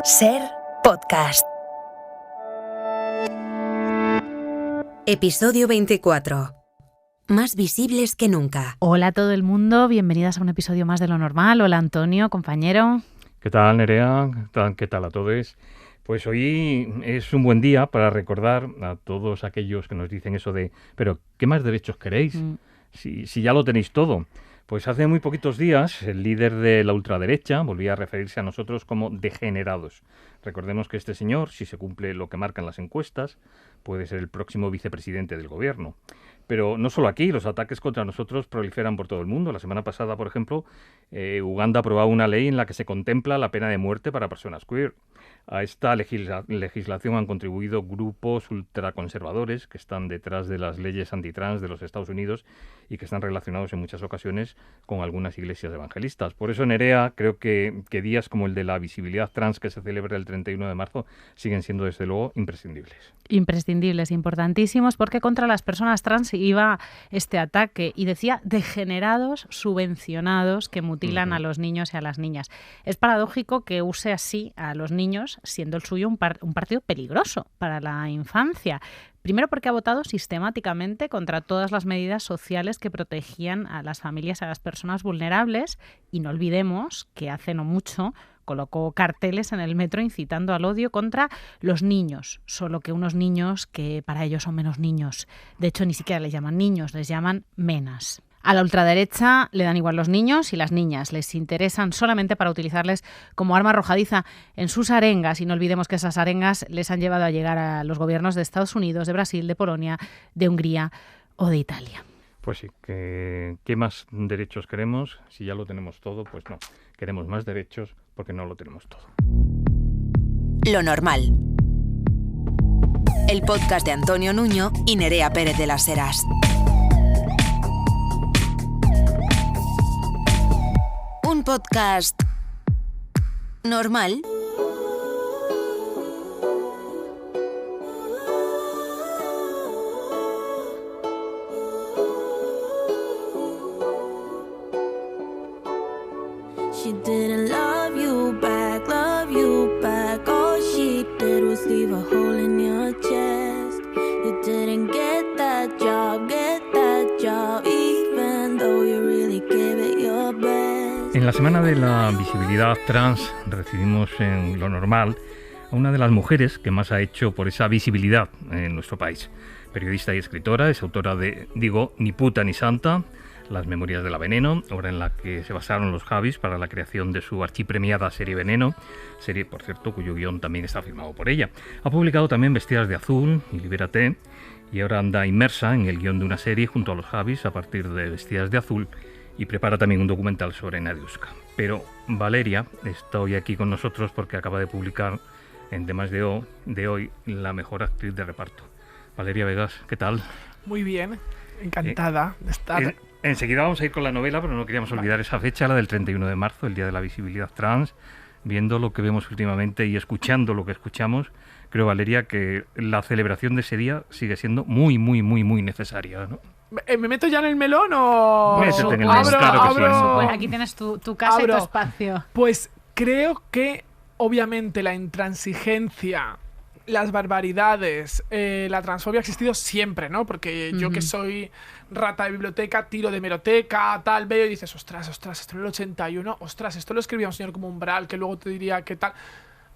Ser Podcast. Episodio 24. Más visibles que nunca. Hola a todo el mundo, bienvenidas a un episodio más de Lo Normal. Hola Antonio, compañero. ¿Qué tal, Nerea? ¿Qué tal a todos? Pues hoy es un buen día para recordar a todos aquellos que nos dicen eso de ¿pero qué más derechos queréis? Si ya lo tenéis todo. Pues hace muy poquitos días el líder de la ultraderecha volvía a referirse a nosotros como degenerados. Recordemos que este señor, si se cumple lo que marcan las encuestas, puede ser el próximo vicepresidente del gobierno. Pero no solo aquí, los ataques contra nosotros proliferan por todo el mundo. La semana pasada, por ejemplo, Uganda aprobaba una ley en la que se contempla la pena de muerte para personas queer. A esta legislación han contribuido grupos ultraconservadores que están detrás de las leyes antitrans de los Estados Unidos y que están relacionados en muchas ocasiones con algunas iglesias evangelistas. Por eso, Nerea, creo que días como el de la visibilidad trans que se celebra el 31 de marzo siguen siendo, desde luego, imprescindibles. Imprescindibles, importantísimos, porque contra las personas trans iba este ataque y decía degenerados subvencionados que mutilan a los niños y a las niñas. Es paradójico que use así a los niños, siendo el suyo un partido peligroso para la infancia. Primero porque ha votado sistemáticamente contra todas las medidas sociales que protegían a las familias, a las personas vulnerables, y no olvidemos que hace no mucho colocó carteles en el metro incitando al odio contra los niños, solo que unos niños que para ellos son menos niños. De hecho, ni siquiera les llaman niños, les llaman menas. A la ultraderecha le dan igual los niños y las niñas, les interesan solamente para utilizarles como arma arrojadiza en sus arengas, y no olvidemos que esas arengas les han llevado a llegar a los gobiernos de Estados Unidos, de Brasil, de Polonia, de Hungría o de Italia. Pues sí, ¿qué más derechos queremos? Si ya lo tenemos todo, pues no. Queremos más derechos porque no lo tenemos todo. Lo Normal. El podcast de Antonio Nuño y Nerea Pérez de las Heras. Un podcast normal. She didn't love you back. All she did was leave a hole in your chest. You didn't get that job, even though you really gave it your best. En la semana de la visibilidad trans recibimos en Lo Normal a una de las mujeres que más ha hecho por esa visibilidad en nuestro país. Periodista y escritora, es autora de Ni puta ni santa, Las memorias de la Veneno, obra en la que se basaron los Javis para la creación de su archipremiada serie Veneno, serie, por cierto, cuyo guión también está firmado por ella. Ha publicado también Vestidas de azul y Libérate, y ahora anda inmersa en el guión de una serie junto a los Javis a partir de Vestidas de azul, y prepara también un documental sobre Nadiuska. Pero Valeria está hoy aquí con nosotros porque acaba de publicar en Temas de hoy la mejor actriz de reparto. Valeria Vegas, ¿qué tal? Muy bien, encantada de estar. Enseguida vamos a ir con la novela, pero no queríamos olvidar esa fecha, la del 31 de marzo, el Día de la Visibilidad Trans. Viendo lo que vemos últimamente y escuchando lo que escuchamos, creo, Valeria, que la celebración de ese día sigue siendo muy, muy, muy, muy necesaria, ¿no? ¿Me meto ya en el melón o...? Métete en el melón, claro que sí. Pues aquí tienes tu casa y tu espacio. Pues creo que, obviamente, la intransigencia, las barbaridades, la transfobia ha existido siempre, ¿no? Porque yo que soy rata de biblioteca, tiro de hemeroteca, tal, veo y dices, ostras, esto en el 81, ostras, esto lo escribía un señor como Umbral, que luego te diría qué tal.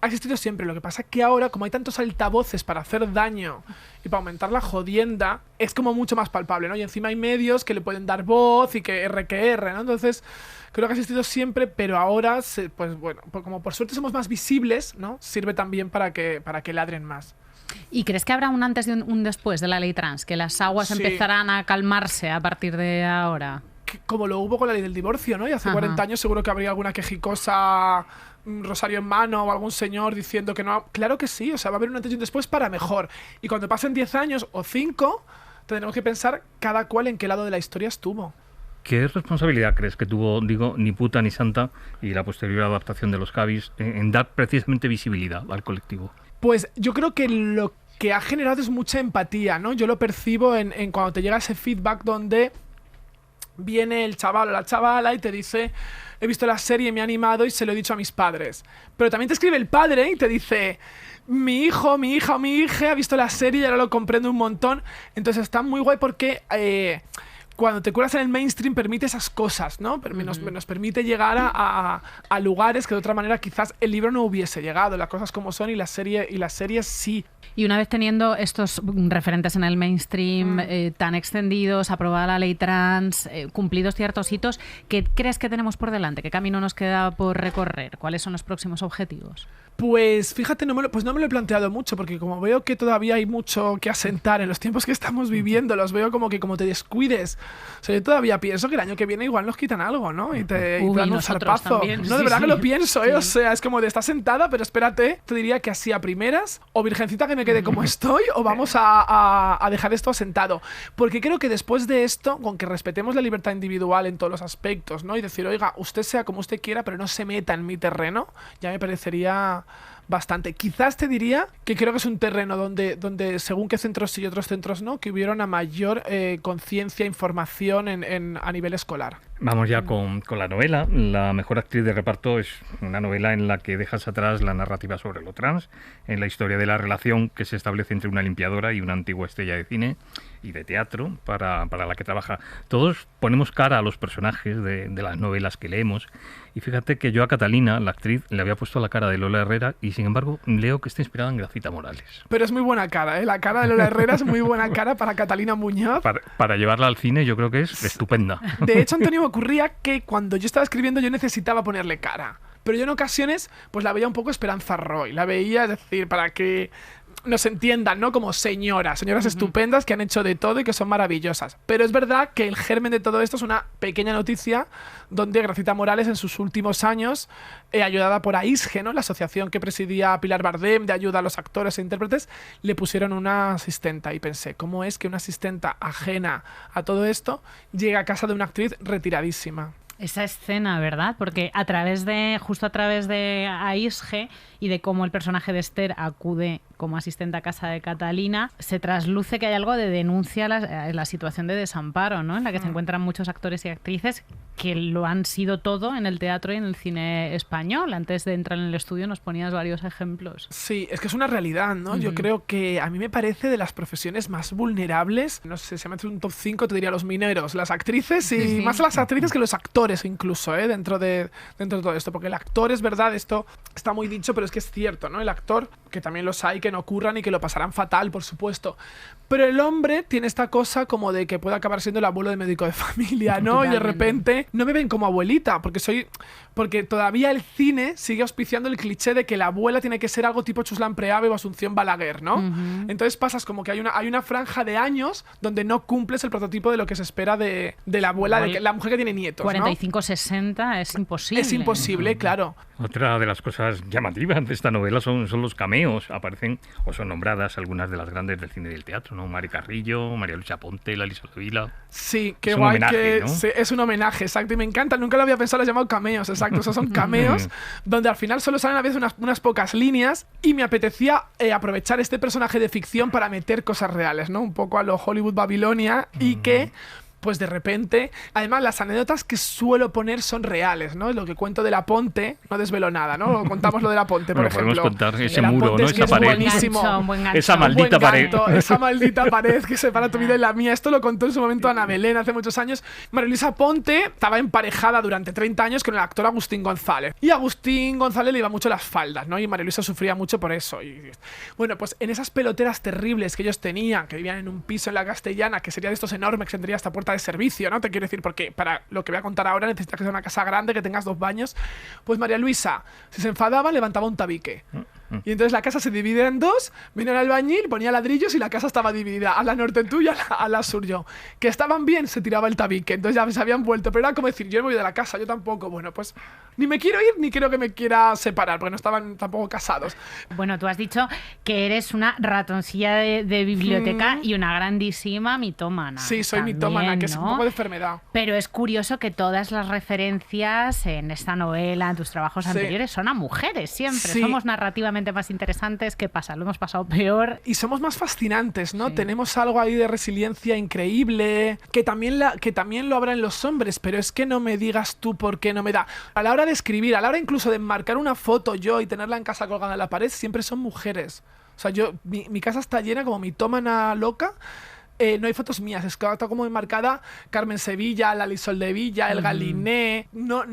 Ha existido siempre. Lo que pasa es que ahora, como hay tantos altavoces para hacer daño y para aumentar la jodienda, es como mucho más palpable, ¿no? Y encima hay medios que le pueden dar voz y que R, ¿no? Entonces, creo que ha existido siempre, pero ahora, pues bueno, como por suerte somos más visibles, ¿no? Sirve también para que ladren más. ¿Y crees que habrá un antes y un después de la ley trans? ¿Que las aguas empezarán a calmarse a partir de ahora? Como lo hubo con la ley del divorcio, ¿no? Y hace 40 años seguro que habría alguna quejicosa, rosario en mano, o algún señor diciendo que no. Claro que sí, o sea, va a haber un antes y un después para mejor. Y cuando pasen 10 años o 5, tendremos que pensar cada cual en qué lado de la historia estuvo. ¿Qué responsabilidad crees que tuvo, Ni puta ni santa y la posterior adaptación de los Javis en dar precisamente visibilidad al colectivo? Pues yo creo que lo que ha generado es mucha empatía, ¿no? Yo lo percibo en cuando te llega ese feedback donde viene el chaval o la chavala y te dice he visto la serie, me ha animado y se lo he dicho a mis padres. Pero también te escribe el padre y te dice, mi hijo, mi hija o mi hija ha visto la serie y ahora lo comprendo un montón. Entonces está muy guay porque cuando te cuelas en el mainstream permite esas cosas, ¿no? Nos permite llegar a lugares que de otra manera quizás el libro no hubiese llegado, las cosas como son y las series sí. Y una vez teniendo estos referentes en el mainstream tan extendidos, aprobada la ley trans, cumplidos ciertos hitos, ¿qué crees que tenemos por delante? ¿Qué camino nos queda por recorrer? ¿Cuáles son los próximos objetivos? Pues fíjate, no me lo he planteado mucho, porque como veo que todavía hay mucho que asentar en los tiempos que estamos viviendo, los veo como que como te descuides. O sea, yo todavía pienso que el año que viene igual nos quitan algo, ¿no? Y te dan un zarpazo. También. No, de verdad que lo pienso, ¿eh? Sí. O sea, es como de estar sentada, pero espérate, te diría que así a primeras, o virgencita que me quede como estoy, o vamos a dejar esto asentado. Porque creo que después de esto, con que respetemos la libertad individual en todos los aspectos, ¿no? Y decir, oiga, usted sea como usted quiera, pero no se meta en mi terreno, ya me parecería bastante. Quizás te diría que creo que es un terreno donde según qué centros sí y otros centros no, que hubiera una mayor conciencia, información a nivel escolar. Vamos ya con la novela. La mejor actriz de reparto es una novela en la que dejas atrás la narrativa sobre lo trans, en la historia de la relación que se establece entre una limpiadora y una antigua estrella de cine y de teatro para la que trabaja. Todos ponemos cara a los personajes de las novelas que leemos, y fíjate que yo a Catalina, la actriz, le había puesto la cara de Lola Herrera y sin embargo leo que está inspirada en Gracita Morales. Pero es muy buena cara, ¿eh? La cara de Lola Herrera es muy buena cara para Catalina Muñoz. Para llevarla al cine yo creo que es estupenda. De hecho, Antonio, me ocurría que cuando yo estaba escribiendo yo necesitaba ponerle cara. Pero yo en ocasiones pues la veía un poco Esperanza Roy. La veía, es decir, para que nos entiendan, ¿no? Como señoras estupendas que han hecho de todo y que son maravillosas. Pero es verdad que el germen de todo esto es una pequeña noticia donde Gracita Morales en sus últimos años, ayudada por AISGE, ¿no? La asociación que presidía Pilar Bardem de ayuda a los actores e intérpretes, le pusieron una asistenta. Y pensé, ¿cómo es que una asistenta ajena a todo esto llega a casa de una actriz retiradísima? Esa escena, ¿verdad? Porque justo a través de AISGE y de cómo el personaje de Esther acude como asistente a casa de Catalina, se trasluce que hay algo de denuncia a la situación de desamparo, ¿no? En la que se encuentran muchos actores y actrices que lo han sido todo en el teatro y en el cine español. Antes de entrar en el estudio nos ponías varios ejemplos. Sí, es que es una realidad, ¿no? Yo creo que a mí me parece de las profesiones más vulnerables. No sé, si me hace un top 5 te diría los mineros, las actrices y más las actrices que los actores incluso, dentro de todo esto. Porque el actor, es verdad, esto está muy dicho, pero es que es cierto, ¿no? El actor, que también los hay que no curran y que lo pasarán fatal, por supuesto. Pero el hombre tiene esta cosa como de que puede acabar siendo el abuelo de médico de familia, ¿no? Totalmente. Y de repente no me ven como abuelita, porque todavía el cine sigue auspiciando el cliché de que la abuela tiene que ser algo tipo Chuslan Preave o Asunción Balaguer, ¿no? Entonces pasas como que hay una franja de años donde no cumples el prototipo de lo que se espera de la abuela, de la mujer que tiene nietos, 45-60 es imposible. Es imposible, claro. Otra de las cosas llamativas de esta novela son los cameos. Aparecen o son nombradas algunas de las grandes del cine y del teatro, ¿no? Mari Carrillo, María Luisa Ponte, la Lisa Vila. Sí, qué guay, que ¿no? Es un homenaje, exacto, y me encanta, nunca lo había pensado, lo he llamado cameos, exacto, esos son cameos donde al final solo salen a veces unas pocas líneas y me apetecía aprovechar este personaje de ficción para meter cosas reales, ¿no? Un poco a lo Hollywood Babilonia y que pues de repente, además las anécdotas que suelo poner son reales, ¿no? Lo que cuento de la Ponte, no desvelo nada, ¿no? Contamos lo de la Ponte, por ejemplo. Podemos contar ese muro, ¿no? Esa pared. Esa maldita pared. Esa maldita pared que separa tu vida y la mía. Esto lo contó en su momento Ana Belén hace muchos años. María Luisa Ponte estaba emparejada durante 30 años con el actor Agustín González. Y a Agustín González le iba mucho las faldas, ¿no? Y María Luisa sufría mucho por eso. Y bueno, pues en esas peloteras terribles que ellos tenían, que vivían en un piso en la Castellana, que sería de estos enormes, que tendría hasta puerta de servicio, ¿no? Te quiero decir, porque para lo que voy a contar ahora necesitas que sea una casa grande, que tengas 2 baños. Pues María Luisa, si se enfadaba, levantaba un tabique. Y entonces la casa se dividía en 2, venía el albañil, ponía ladrillos y la casa estaba dividida. A la norte tú y a la sur yo. Que estaban bien, se tiraba el tabique. Entonces ya se habían vuelto. Pero era como decir, yo no me voy de la casa, yo tampoco. Bueno, pues ni me quiero ir, ni quiero que me quiera separar, porque no estaban tampoco casados. Bueno, tú has dicho que eres una ratoncilla de biblioteca y una grandísima mitómana. Sí, soy también, mitómana, que ¿no? es un poco de enfermedad. Pero es curioso que todas las referencias en esta novela, en tus trabajos anteriores, son a mujeres siempre. Sí. Somos narrativamente físicamente más interesantes, ¿qué pasa? Lo hemos pasado peor. Y somos más fascinantes, ¿no? Sí. Tenemos algo ahí de resiliencia increíble, que también lo habrá en los hombres, pero es que no me digas tú por qué no me da. A la hora de escribir, a la hora incluso de enmarcar una foto yo y tenerla en casa colgada en la pared, siempre son mujeres. O sea, mi casa está llena como mitómana loca. No hay fotos mías, es que está como enmarcada Carmen Sevilla, Lali Soldevilla, El Galiné. No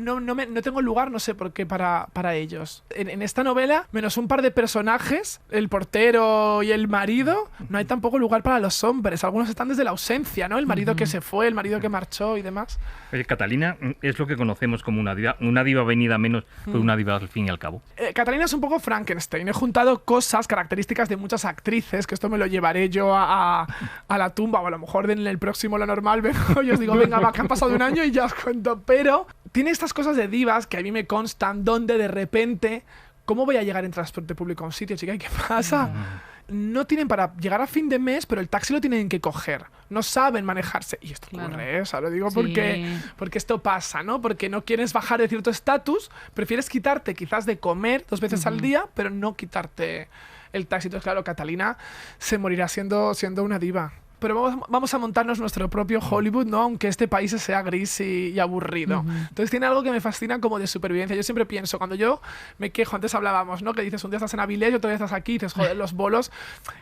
tengo lugar, no sé por qué, para ellos. En esta novela, menos un par de personajes, el portero y el marido, no hay tampoco lugar para los hombres. Algunos están desde la ausencia, ¿no? El marido que se fue, el marido que marchó y demás. Oye, Catalina es lo que conocemos como una diva venida menos, pero una diva al fin y al cabo. Catalina es un poco Frankenstein. He juntado cosas, características de muchas actrices, que esto me lo llevaré yo a la tumba, o a lo mejor en el próximo Lo Normal vengo y os digo, venga, va, que han pasado un año y ya os cuento. Pero tiene estas cosas de divas que a mí me constan, donde de repente, ¿cómo voy a llegar en transporte público a un sitio, chica? ¿Y qué pasa? No tienen para llegar a fin de mes, pero el taxi lo tienen que coger. No saben manejarse. Y esto ocurre, ¿eh? O sea, lo digo porque esto pasa, ¿no? Porque no quieres bajar de cierto estatus, prefieres quitarte quizás de comer 2 veces al día, pero no quitarte el taxi. Entonces, claro, Catalina se morirá siendo una diva. Pero vamos a montarnos nuestro propio Hollywood, ¿no? Aunque este país sea gris y aburrido. Entonces tiene algo que me fascina como de supervivencia. Yo siempre pienso, cuando yo me quejo, antes hablábamos, ¿no? Que dices, un día estás en Avilés y otro día estás aquí, y dices, joder, los bolos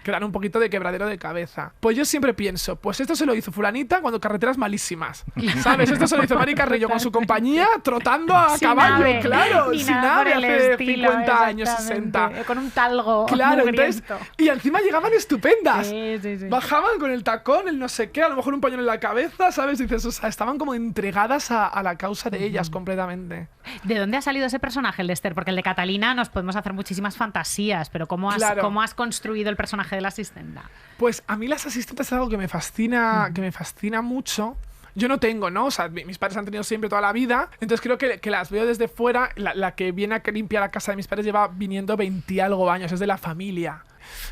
que dan un poquito de quebradero de cabeza. Pues yo siempre pienso, pues esto se lo hizo fulanita cuando carreteras malísimas, ¿sabes? Esto se lo hizo Mari Carrillo con su compañía, trotando a caballo, nave, claro, sin sin nada nave, por el hace estilo, 50 años, exactamente. 60. Con un talgo Claro, entonces, mugriento. y encima llegaban estupendas. Sí. Bajaban con el tacón, el no sé qué, a lo mejor un pañuelo en la cabeza, ¿sabes? Dices, o sea, estaban como entregadas a la causa de ellas completamente. ¿De dónde ha salido ese personaje, el de Esther? Porque el de Catalina nos podemos hacer muchísimas fantasías, pero ¿cómo has construido el personaje de la asistenta? Pues a mí las asistentes es algo que me fascina mucho. Yo no tengo, ¿no? O sea, mis padres han tenido siempre toda la vida, entonces creo que las veo desde fuera. La que viene a limpiar la casa de mis padres lleva viniendo 20 y algo años, es de la familia.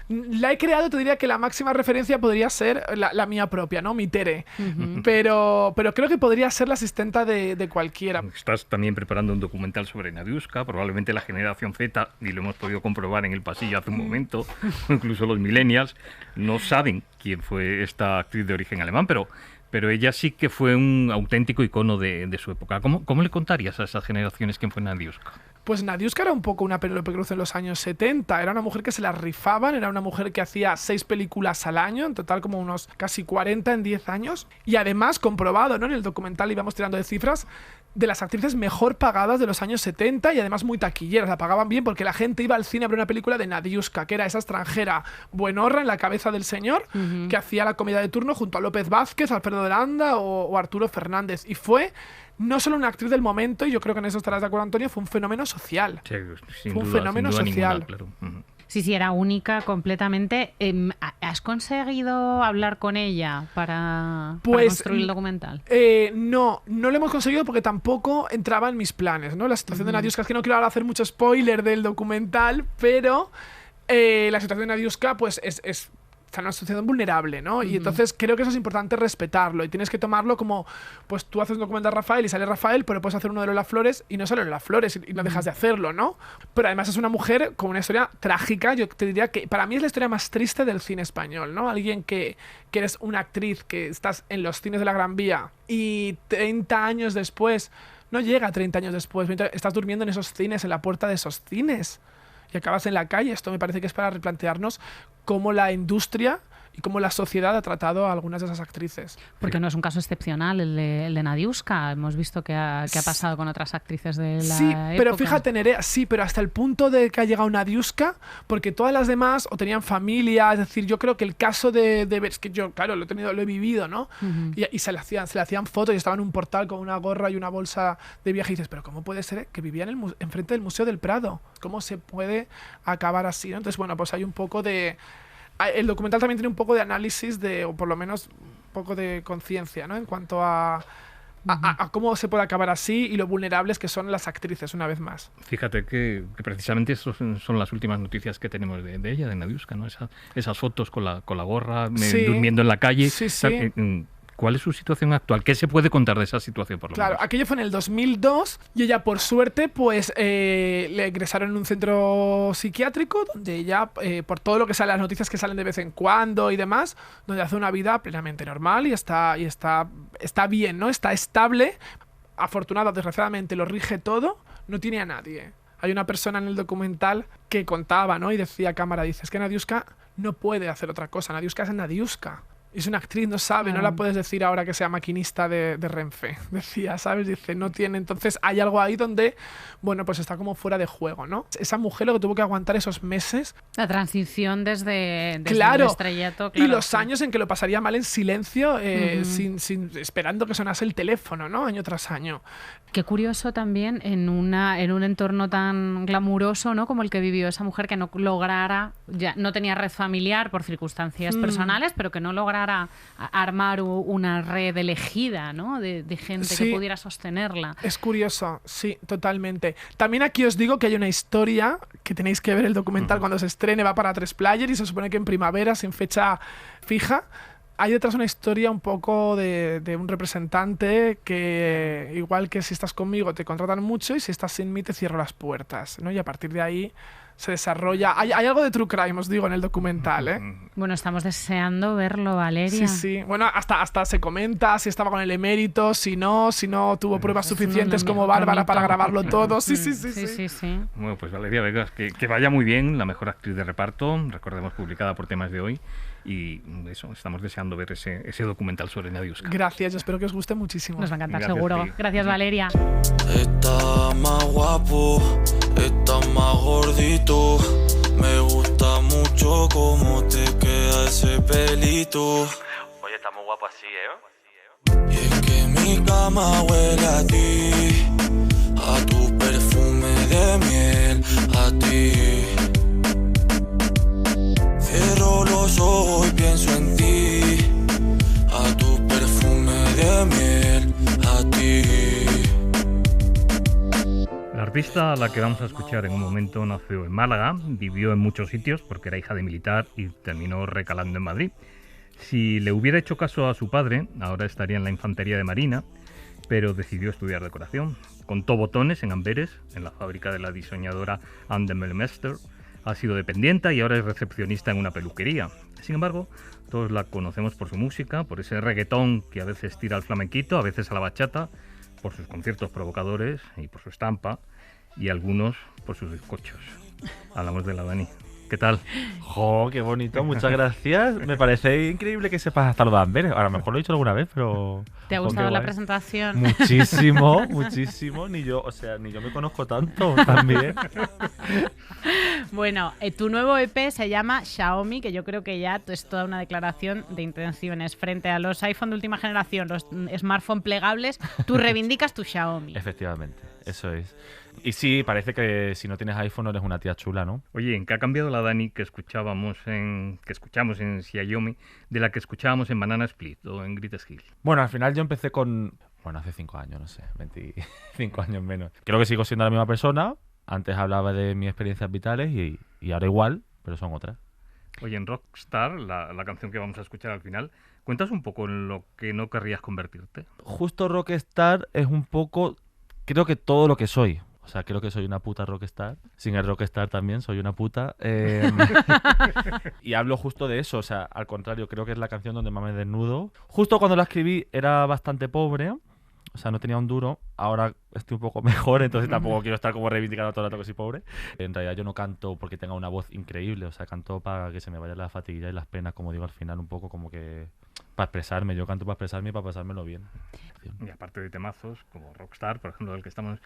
La he creado, te diría que la máxima referencia podría ser la mía propia, ¿no? Mi Tere. Pero creo que podría ser la asistenta de cualquiera. Estás también preparando un documental sobre Nadiuska, probablemente la generación Z, y lo hemos podido comprobar en el pasillo hace un momento, o incluso los millennials, no saben quién fue esta actriz de origen alemán, pero ella sí que fue un auténtico icono de su época. ¿Cómo le contarías a esas generaciones quién fue Nadiuska? Pues Nadiuska era un poco una Penélope Cruz en los años 70. Era una mujer que se la rifaban, era una mujer que hacía 6 películas al año, en total como unos casi 40 en 10 años. Y además, comprobado, ¿no? En el documental íbamos tirando de cifras, de las actrices mejor pagadas de los años 70 y además muy taquilleras. La pagaban bien porque la gente iba al cine a ver una película de Nadiuska, que era esa extranjera buenorra en la cabeza del señor, que hacía la comedia de turno junto a López Vázquez, Alfredo de Landa o Arturo Fernández. Y fue no solo una actriz del momento, y yo creo que en eso estarás de acuerdo, Antonio, fue un fenómeno social. Sí, sin fue un duda, fenómeno sin duda social. ninguna, claro. Sí, era única completamente. ¿Has conseguido hablar con ella para construir el documental? No lo hemos conseguido porque tampoco entraba en mis planes, ¿no? La situación de Nadiuska, es que no quiero ahora hacer mucho spoiler del documental, pero la situación de Nadiuska pues está en una situación vulnerable, ¿no? Y entonces creo que eso es importante respetarlo y tienes que tomarlo como, pues tú haces un documental Rafael y sale Rafael, pero puedes hacer uno de Lola Flores y no sale Lola Flores y no dejas de hacerlo, ¿no? Pero además es una mujer con una historia trágica. Yo te diría que para mí es la historia más triste del cine español, ¿no? Alguien que eres una actriz, que estás en los cines de la Gran Vía y 30 años después, no llega 30 años después, estás durmiendo en esos cines, en la puerta de esos cines y acabas en la calle. Esto me parece que es para replantearnos cómo la industria y cómo la sociedad ha tratado a algunas de esas actrices. Porque no es un caso excepcional el de Nadiuska. Hemos visto que ha pasado con otras actrices de la época. Pero fíjate, Nerea, pero hasta el punto de que ha llegado Nadiuska, porque todas las demás o tenían familia, es decir, yo creo que el caso de es que yo, claro, lo he vivido, ¿no? Y se le hacían fotos y estaba en un portal con una gorra y una bolsa de viaje y dices, pero ¿cómo puede ser que vivía enfrente del Museo del Prado? ¿Cómo se puede acabar así, ¿no? Entonces, bueno, pues hay un poco de... El documental también tiene un poco de análisis o por lo menos un poco de conciencia, ¿no? En cuanto a cómo se puede acabar así y lo vulnerables que son las actrices, una vez más. Fíjate que precisamente esas son las últimas noticias que tenemos de ella, de Nadiuska, ¿no? Esas fotos con la gorra, durmiendo en la calle. Sí. ¿Cuál es su situación actual? ¿Qué se puede contar de esa situación, por lo Claro, menos? aquello fue en el 2002 y ella, por suerte, pues le ingresaron en un centro psiquiátrico donde ella, por todo lo que sale, las noticias que salen de vez en cuando y demás, donde hace una vida plenamente normal y está bien, ¿no? Está estable. Afortunada, desgraciadamente, lo rige todo, no tiene a nadie. Hay una persona en el documental que contaba, ¿no? Y decía a cámara, dice, es que Nadiuska no puede hacer otra cosa, Nadiuska es Nadiuska. Es una actriz, no sabe, no la puedes decir ahora que sea maquinista de Renfe. Decía, ¿sabes? Dice, no tiene. Entonces hay algo ahí donde, bueno, pues está como fuera de juego, ¿no? Esa mujer lo que tuvo que aguantar esos meses. La transición desde Claro, el estrellato. y los años en que lo pasaría mal en silencio, esperando que sonase el teléfono, ¿no? Año tras año. Qué curioso también en un entorno tan glamuroso, ¿no? Como el que vivió esa mujer, que no lograra, ya no tenía red familiar por circunstancias personales, pero que no lograra armar una red elegida, ¿no? De gente que pudiera sostenerla. Es curioso, sí, totalmente. También aquí os digo que hay una historia que tenéis que ver el documental cuando se estrene, va para 3Player y se supone que en primavera, sin fecha fija. Hay detrás una historia un poco de un representante que, igual que si estás conmigo te contratan mucho y si estás sin mí te cierro las puertas, ¿no? Y a partir de ahí se desarrolla... Hay algo de true crime, os digo, en el documental, ¿eh? Bueno, estamos deseando verlo, Valeria. Sí, sí. Bueno, hasta se comenta si estaba con el emérito, si no tuvo pruebas suficientes como Bárbara para grabarlo todo. Sí. Bueno, pues Valeria Vegas, que vaya muy bien, la mejor actriz de reparto, recordemos, publicada por Temas de Hoy. Y eso, estamos deseando ver ese documental sobre Nadiuska. Gracias, yo espero que os guste muchísimo. Nos va a encantar, Gracias, seguro. sí. Gracias, Valeria. Está más guapo, está más gordito. Me gusta mucho cómo te queda ese pelito. Oye, está muy guapo así, ¿eh? Y es que mi cama huele a ti, a tu perfume de miel, a ti. Cierro los ojos y pienso en ti, a tu perfume de miel, a ti. La artista a la que vamos a escuchar en un momento nació en Málaga, vivió en muchos sitios porque era hija de militar y terminó recalando en Madrid. Si le hubiera hecho caso a su padre, ahora estaría en la Infantería de Marina, pero decidió estudiar decoración. Contó botones en Amberes, en la fábrica de la diseñadora Anne de Melmester. Ha sido dependienta y ahora es recepcionista en una peluquería. Sin embargo, todos la conocemos por su música, por ese reggaetón que a veces tira al flamenquito, a veces a la bachata, por sus conciertos provocadores y por su estampa, y algunos por sus bizcochos. Hablamos de la Dani. ¿Qué tal? ¡Jo, qué bonito! Muchas gracias. Me parece increíble que sepas hasta lo de Amberes. A lo mejor lo he dicho alguna vez, pero... ¿Te ha jo, gustado qué la guay. presentación? Muchísimo, muchísimo. Ni yo me conozco tanto también. Bueno, tu nuevo EP se llama Xiaomi, que yo creo que ya es toda una declaración de intenciones. Frente a los iPhone de última generación, los smartphones plegables, tú reivindicas tu Xiaomi. Efectivamente, eso es. Y sí, parece que si no tienes iPhone eres una tía chula, ¿no? Oye, ¿en qué ha cambiado la Dani que escuchamos en Xiaomi de la que escuchábamos en Banana Split o en Greatest Hits? Bueno, al final yo empecé bueno, hace 5 años, no sé, 25 años menos. Creo que sigo siendo la misma persona. Antes hablaba de mis experiencias vitales y ahora igual, pero son otras. Oye, en Rockstar, la canción que vamos a escuchar al final, ¿cuentas un poco en lo que no querrías convertirte? Justo Rockstar es un poco, creo que todo lo que soy. O sea, creo que soy una puta rockstar. Sin el rockstar también soy una puta. Y hablo justo de eso. O sea, al contrario, creo que es la canción donde más me desnudo. Justo cuando la escribí era bastante pobre. O sea, no tenía un duro. Ahora estoy un poco mejor, entonces tampoco quiero estar como reivindicando todo el rato que soy pobre. En realidad yo no canto porque tenga una voz increíble. O sea, canto para que se me vayan las fatiguillas y las penas, como digo al final, un poco como que... Para expresarme. Yo canto para expresarme y para pasármelo bien. Y aparte de temazos como Rockstar, por ejemplo, del que estamos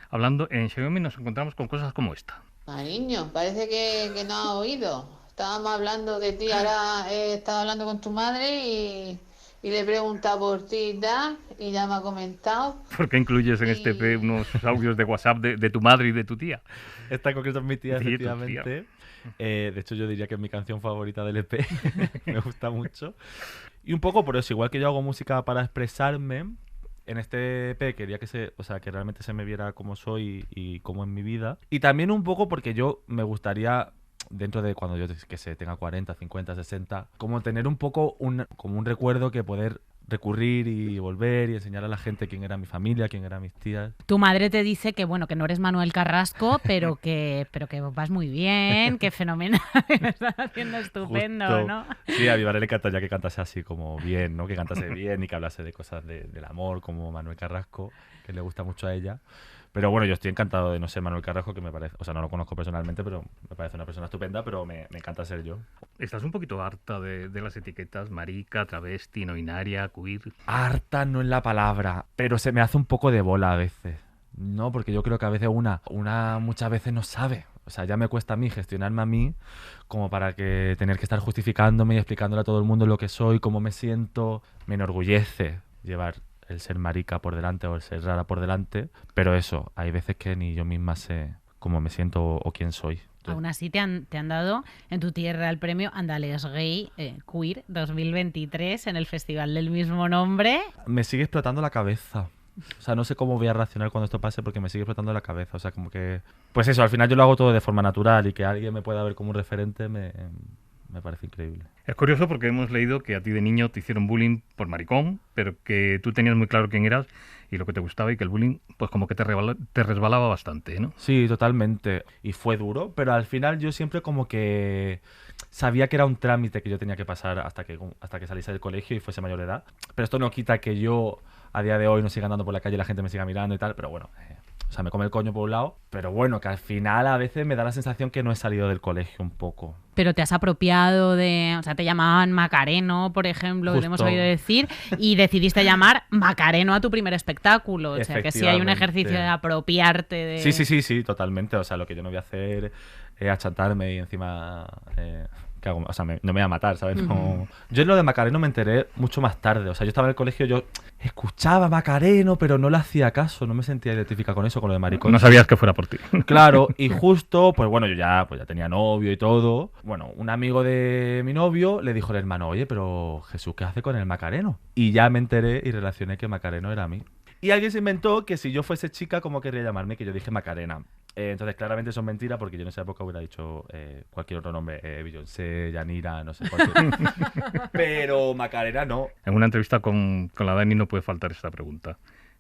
hablando, en Xiaomi nos encontramos con cosas como esta. Cariño, parece que no has oído. Estábamos hablando de ti, ahora he estado hablando con tu madre y le he preguntado por ti y tal, y ya me ha comentado. ¿Por qué incluyes en este EP unos audios de WhatsApp de tu madre y de tu tía? Esta en concreto es mi tía, Sí, tu efectivamente. De hecho, yo diría que es mi canción favorita del EP. Me gusta mucho. Y un poco por eso, igual que yo hago música para expresarme, en este EP quería que realmente se me viera como soy y cómo es mi vida. Y también un poco porque yo me gustaría, dentro de cuando yo tenga 40, 50, 60, como tener un poco como un recuerdo que poder recurrir y volver y enseñar a la gente quién era mi familia, quién eran mis tías. Tu madre te dice que bueno, que no eres Manuel Carrasco, pero que vas muy bien, que fenomenal, lo estás haciendo estupendo, Justo. ¿no? Sí, a mi madre le encantaría que cantase así como bien, ¿no? Que cantase bien y que hablase de cosas del amor como Manuel Carrasco, que le gusta mucho a ella. Pero bueno, yo estoy encantado de no ser Manuel Carrasco, que me parece, o sea, no lo conozco personalmente, pero me parece una persona estupenda, pero me encanta ser yo. ¿Estás un poquito harta de las etiquetas marica, travesti, no binaria, queer? Harta no es la palabra, pero se me hace un poco de bola a veces, ¿no? Porque yo creo que a veces una muchas veces no sabe. O sea, ya me cuesta a mí gestionarme a mí como para que tener que estar justificándome y explicándole a todo el mundo lo que soy, cómo me siento. Me enorgullece llevar el ser marica por delante o el ser rara por delante, pero eso, hay veces que ni yo misma sé cómo me siento o quién soy. Aún así te han dado en tu tierra el premio Andalés Gay Queer 2023 en el festival del mismo nombre. Me sigue explotando la cabeza. O sea, no sé cómo voy a reaccionar cuando esto pase porque me sigue explotando la cabeza. O sea, como que... Pues eso, al final yo lo hago todo de forma natural y que alguien me pueda ver como un referente me parece increíble. Es curioso porque hemos leído que a ti de niño te hicieron bullying por maricón, pero que tú tenías muy claro quién eras y lo que te gustaba y que el bullying pues como que te resbalaba bastante, ¿no? Sí, totalmente. Y fue duro, pero al final yo siempre como que sabía que era un trámite que yo tenía que pasar hasta que saliese del colegio y fuese mayor de edad. Pero esto no quita que yo a día de hoy no siga andando por la calle y la gente me siga mirando y tal, pero bueno... O sea, me come el coño por un lado, pero bueno, que al final a veces me da la sensación que no he salido del colegio un poco. Pero te has apropiado de... O sea, te llamaban Macareno, por ejemplo, que le hemos oído decir, y decidiste llamar Macareno a tu primer espectáculo. O sea, que sí hay un ejercicio de apropiarte de... Sí, totalmente. O sea, lo que yo no voy a hacer es achantarme y encima... ¿qué hago? O sea, no me voy a matar, ¿sabes? No... Yo en lo de Macareno me enteré mucho más tarde. O sea, yo estaba en el colegio, yo escuchaba Macareno, pero no le hacía caso. No me sentía identificada con eso, con lo de maricón. No sabías que fuera por ti. Claro, y justo, pues bueno, yo ya tenía novio y todo. Bueno, un amigo de mi novio le dijo al hermano, oye, pero Jesús, ¿qué hace con el Macareno? Y ya me enteré y relacioné que Macareno era a mí. Y alguien se inventó que si yo fuese chica, ¿cómo querría llamarme? Que yo dije Macarena. Entonces, claramente eso es mentira porque yo en esa época hubiera dicho cualquier otro nombre, Beyoncé, Yanira, no sé cuál. Pero Macarena no. En una entrevista con la Dani no puede faltar esta pregunta.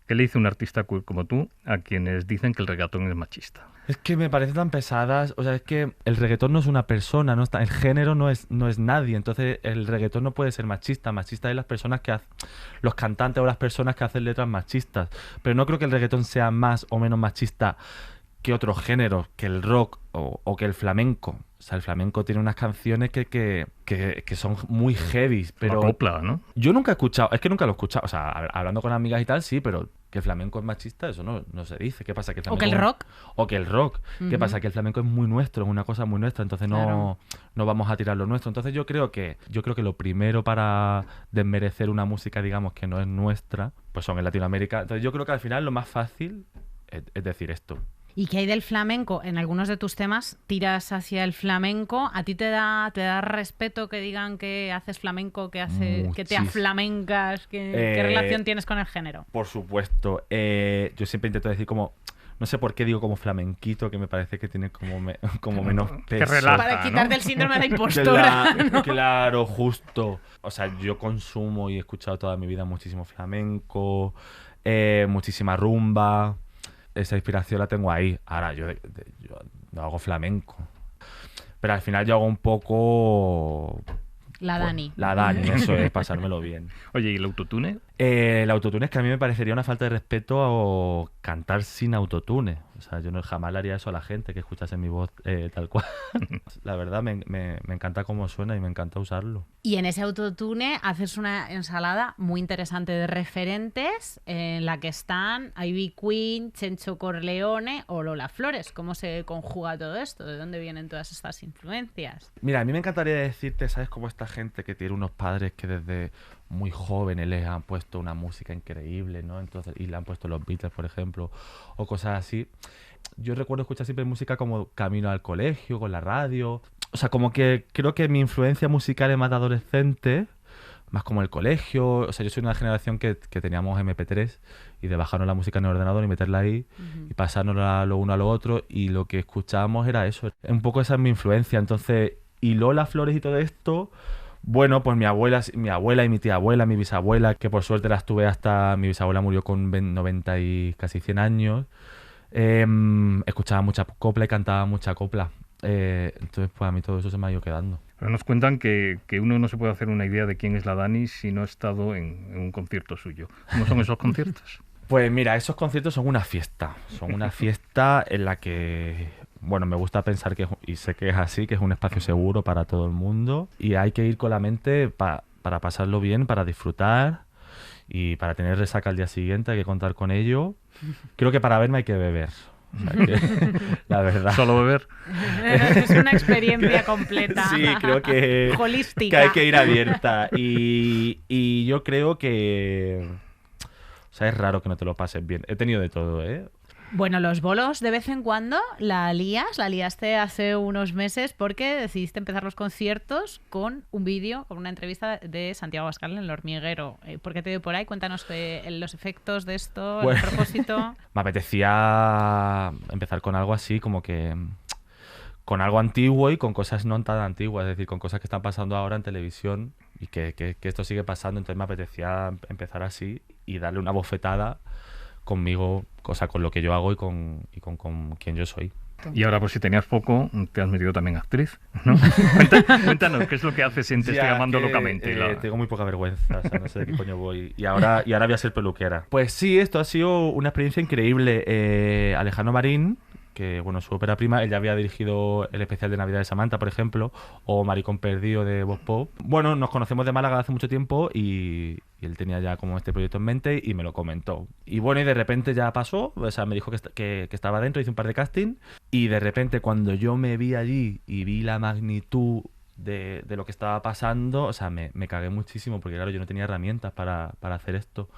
¿Qué le dice un artista queer como tú a quienes dicen que el reggaetón es machista? Es que me parecen tan pesadas. O sea, es que el reggaetón no es una persona, no está, el género no es nadie. Entonces, el reggaetón no puede ser machista. Machista es las personas que hacen, los cantantes o las personas que hacen letras machistas. Pero no creo que el reggaetón sea más o menos machista que otros géneros, que el rock o que el flamenco. O sea, el flamenco tiene unas canciones que son muy heavy, pero... La copla, ¿no? Yo nunca he escuchado, es que nunca lo he escuchado, o sea, hablando con amigas y tal, sí, pero que el flamenco es machista, eso no se dice. ¿Qué pasa? Que el flamenco, ¿O que el rock? O que el rock. ¿Qué pasa? Que el flamenco es muy nuestro, es una cosa muy nuestra, entonces no vamos a tirar lo nuestro. Entonces yo creo que lo primero para desmerecer una música, digamos, que no es nuestra, pues son en Latinoamérica. Entonces yo creo que al final lo más fácil es decir esto. ¿Y qué hay del flamenco? En algunos de tus temas tiras hacia el flamenco. ¿A ti te da respeto que digan que haces flamenco, que te aflamencas? ¿Qué relación tienes con el género? Por supuesto. Yo siempre intento decir como... No sé por qué digo como flamenquito, que me parece que tiene como menos peso. Que relaja, para quitarte, ¿no?, el síndrome de la impostura. ¿No? Claro, justo. O sea, yo consumo y he escuchado toda mi vida muchísimo flamenco, muchísima rumba. Esa inspiración la tengo ahí. Ahora, yo no hago flamenco. Pero al final yo hago un poco... La Dani. La Dani, eso es, pasármelo bien. Oye, ¿y el autotune? El autotune es que a mí me parecería una falta de respeto a cantar sin autotune. O sea, yo jamás le haría eso a la gente que escuchase mi voz tal cual. La verdad, me encanta cómo suena y me encanta usarlo. Y en ese autotune haces una ensalada muy interesante de referentes en la que están Ivy Queen, Chencho Corleone o Lola Flores. ¿Cómo se conjuga todo esto? ¿De dónde vienen todas estas influencias? Mira, a mí me encantaría decirte, ¿sabes? Como esta gente que tiene unos padres que desde muy jóvenes les han puesto una música increíble, ¿no? Entonces, y le han puesto los Beatles, por ejemplo, o cosas así. Yo recuerdo escuchar siempre música como camino al colegio, con la radio. O sea, como que creo que mi influencia musical es más de adolescente, más como el colegio. O sea, yo soy una generación que teníamos MP3 y de bajarnos la música en el ordenador y meterla ahí y pasárnosla lo uno a lo otro, y lo que escuchábamos era eso. Un poco esa es mi influencia. Entonces, y Lola Flores y todo esto... Bueno, pues mi abuela y mi tía abuela, mi bisabuela, que por suerte las tuve hasta... Mi bisabuela murió con 90 y casi 100 años. Escuchaba mucha copla y cantaba mucha copla. Entonces, pues a mí todo eso se me ha ido quedando. Pero nos cuentan que uno no se puede hacer una idea de quién es la Dani si no ha estado en un concierto suyo. ¿Cómo son esos conciertos? Pues mira, esos conciertos son una fiesta. Son una fiesta en la que, bueno, me gusta pensar que, y sé que es así, que es un espacio seguro para todo el mundo. Y hay que ir con la mente para pasarlo bien, para disfrutar y para tener resaca al día siguiente, hay que contar con ello. Creo que para verme hay que beber. O sea que, la verdad. ¿Solo beber? Es una experiencia completa. Sí, creo que holística. Que hay que ir abierta. Y yo creo que... O sea, es raro que no te lo pases bien. He tenido de todo, ¿eh? Bueno, los bolos de vez en cuando la liaste hace unos meses porque decidiste empezar los conciertos con un vídeo, con una entrevista de Santiago Abascal en El Hormiguero. ¿Por qué te dio por ahí? Cuéntanos los efectos de esto, Bueno, el propósito. Me apetecía empezar con algo así, como que... con algo antiguo y con cosas no tan antiguas, es decir, con cosas que están pasando ahora en televisión y que esto sigue pasando, entonces me apetecía empezar así y darle una bofetada conmigo, cosa con lo que yo hago y con quien yo soy. Y ahora, por si tenías poco, te has metido también actriz, ¿no? Cuéntanos, ¿qué es lo que haces en Te estoy amando locamente? Tengo muy poca vergüenza, o sea, no sé de qué coño voy. Y ahora voy a ser peluquera. Pues sí, esto ha sido una experiencia increíble. Alejandro Marín, que bueno, su ópera prima, él ya había dirigido el especial de Navidad de Samantha, por ejemplo, o Maricón Perdido de Vox Pop. Bueno, nos conocemos de Málaga hace mucho tiempo y él tenía ya como este proyecto en mente y me lo comentó. Y bueno, y de repente ya pasó, o sea, me dijo que estaba dentro, hice un par de casting y de repente cuando yo me vi allí y vi la magnitud de lo que estaba pasando, o sea, me cagué muchísimo porque claro, yo no tenía herramientas para hacer esto.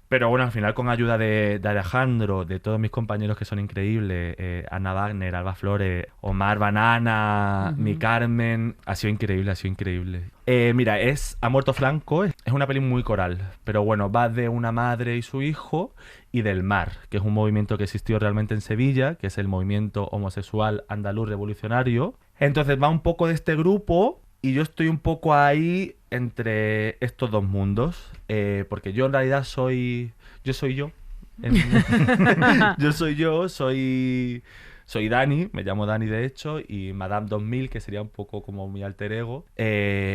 Pero bueno, al final con ayuda de Alejandro, de todos mis compañeros que son increíbles, Ana Wagner, Alba Flores, Omar Banana, mi Carmen, ha sido increíble, ha sido increíble. Mira, es Ha muerto Franco, es una peli muy coral, pero bueno, va de una madre y su hijo y del mar, que es un movimiento que existió realmente en Sevilla, que es el movimiento homosexual andaluz revolucionario. Entonces va un poco de este grupo y yo estoy un poco ahí entre estos dos mundos, porque yo en realidad soy yo. Soy Dani, me llamo Dani de hecho, y Madame 2000, que sería un poco como mi alter ego.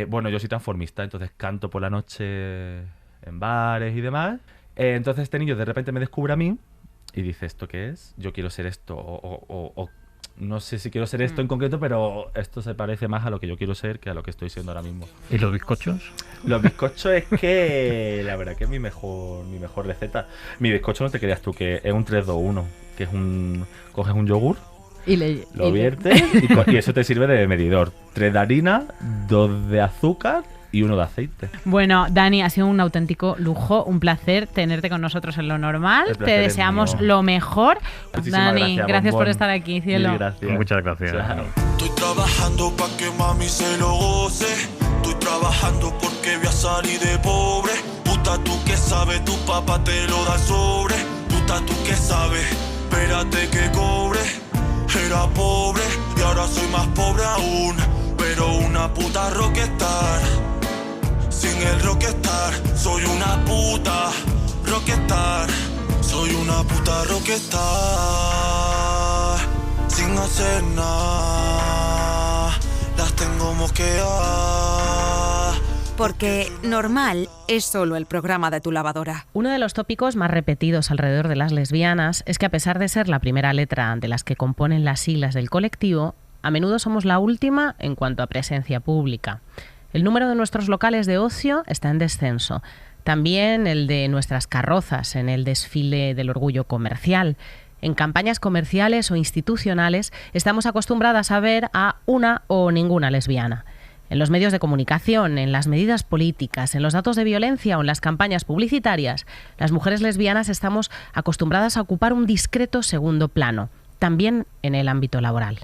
Bueno, yo soy transformista, entonces canto por la noche en bares y demás. Entonces este niño de repente me descubre a mí y dice, ¿esto qué es? Yo quiero ser esto, o no sé si quiero ser esto en concreto, pero esto se parece más a lo que yo quiero ser que a lo que estoy siendo ahora mismo. ¿Y los bizcochos? Los bizcochos es que la verdad que es mi mejor receta. Mi bizcocho, no te creas tú, que es un 3-2-1, que es coges un yogur, lo viertes y eso te sirve de medidor. 3 de harina, 2 de azúcar y 1 de aceite. Bueno, Dani, ha sido un auténtico lujo, un placer tenerte con nosotros en Lo Normal. Te deseamos lo mejor. Muchísimas Dani, gracias por estar aquí, cielo. Mil gracias. Muchas gracias. Claro. Estoy trabajando pa' que mami se lo goce. Estoy trabajando porque voy a salir de pobre. Puta, tú que sabes, tu papá te lo da sobre. Puta, tú que sabes, espérate que cobre. Era pobre y ahora soy más pobre aún. Pero una puta rockstar. Sin el rockstar, soy una puta rockstar. Soy una puta rockstar. Sin hacer nada, las tengo mosqueadas. Porque Normal es solo el programa de tu lavadora. Uno de los tópicos más repetidos alrededor de las lesbianas es que a pesar de ser la primera letra de las que componen las siglas del colectivo, a menudo somos la última en cuanto a presencia pública. El número de nuestros locales de ocio está en descenso. También el de nuestras carrozas en el desfile del orgullo comercial. En campañas comerciales o institucionales estamos acostumbradas a ver a una o ninguna lesbiana. En los medios de comunicación, en las medidas políticas, en los datos de violencia o en las campañas publicitarias, las mujeres lesbianas estamos acostumbradas a ocupar un discreto segundo plano, también en el ámbito laboral.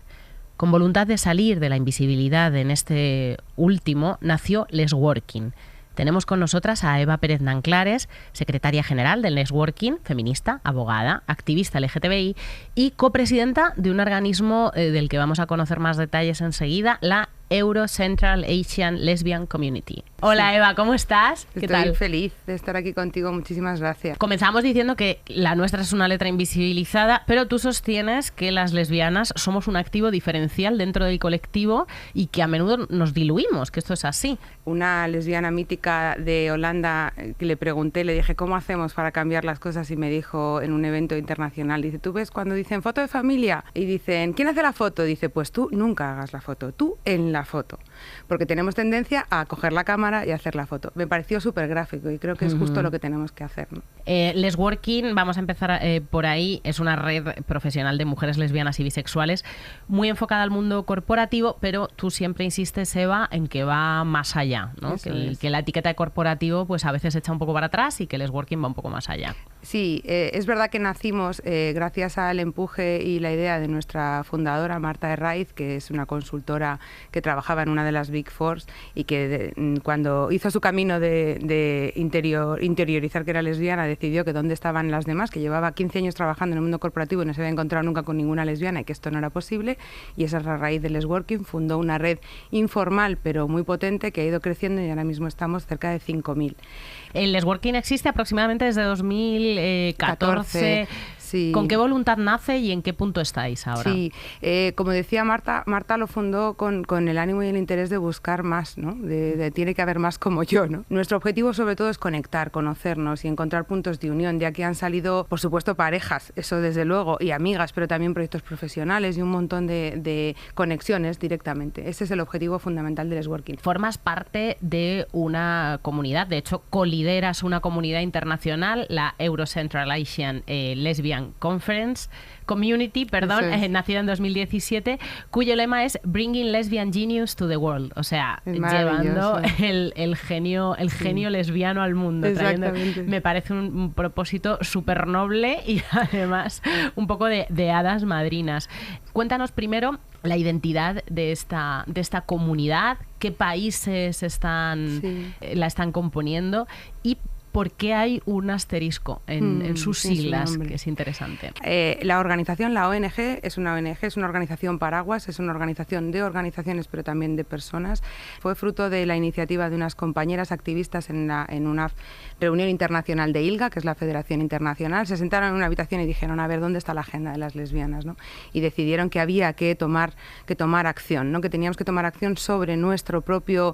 Con voluntad de salir de la invisibilidad en este último, nació Lesworking. Tenemos con nosotras a Eva Pérez Nanclares, secretaria general del Lesworking, feminista, abogada, activista LGTBI y copresidenta de un organismo del que vamos a conocer más detalles enseguida, la Euro Central Asian Lesbian Community. Hola Eva, ¿cómo estás? ¿Qué Estoy tal? feliz de estar aquí contigo, muchísimas gracias. Comenzamos diciendo que la nuestra es una letra invisibilizada, pero tú sostienes que las lesbianas somos un activo diferencial dentro del colectivo y que a menudo nos diluimos, que esto es así. Una lesbiana mítica de Holanda que le pregunté, le dije, ¿cómo hacemos para cambiar las cosas? Y me dijo en un evento internacional, dice, ¿tú ves cuando dicen foto de familia? Y dicen, ¿quién hace la foto? Dice, pues tú nunca hagas la foto, tú en la foto. Porque tenemos tendencia a coger la cámara y hacer la foto. Me pareció súper gráfico y creo que es justo lo que tenemos que hacer, ¿no? Lesworking, vamos a empezar por ahí, es una red profesional de mujeres lesbianas y bisexuales muy enfocada al mundo corporativo, pero tú siempre insistes, Eva, en que va más allá, ¿no? Que la etiqueta de corporativo pues a veces echa un poco para atrás y que Lesworking va un poco más allá. Sí, es verdad que nacimos gracias al empuje y la idea de nuestra fundadora, Marta Herraiz, que es una consultora que trabajaba en una de las Big Four y que cuando hizo su camino de interiorizar que era lesbiana, decidió que dónde estaban las demás, que llevaba 15 años trabajando en el mundo corporativo y no se había encontrado nunca con ninguna lesbiana y que esto no era posible, y esa es la raíz del Lesworking. Fundó una red informal pero muy potente que ha ido creciendo y ahora mismo estamos cerca de 5.000. El Lesworking existe aproximadamente desde 2014. Sí. ¿Con qué voluntad nace y en qué punto estáis ahora? Sí, como decía Marta lo fundó con el ánimo y el interés de buscar más, ¿no? Tiene que haber más como yo, ¿no? Nuestro objetivo sobre todo es conectar, conocernos y encontrar puntos de unión. De aquí han salido, por supuesto, parejas, eso desde luego, y amigas, pero también proyectos profesionales y un montón de conexiones directamente. Ese es el objetivo fundamental del Lesworking. Formas parte de una comunidad, de hecho, colideras una comunidad internacional, la Euro Central Asian Lesbian Community, nacida en 2017, cuyo lema es Bringing Lesbian Genius to the World, o sea, llevando el genio lesbiano al mundo. Me parece un propósito súper noble y además un poco de hadas madrinas. Cuéntanos primero la identidad de esta comunidad, qué países la están componiendo y ¿por qué hay un asterisco en sus siglas? Que es interesante. La organización, la ONG, es una organización paraguas, es una organización de organizaciones, pero también de personas. Fue fruto de la iniciativa de unas compañeras activistas en una reunión internacional de ILGA, que es la Federación Internacional. Se sentaron en una habitación y dijeron, a ver, ¿dónde está la agenda de las lesbianas, ¿no? Y decidieron que había que tomar acción, ¿no? Que teníamos que tomar acción sobre nuestro propio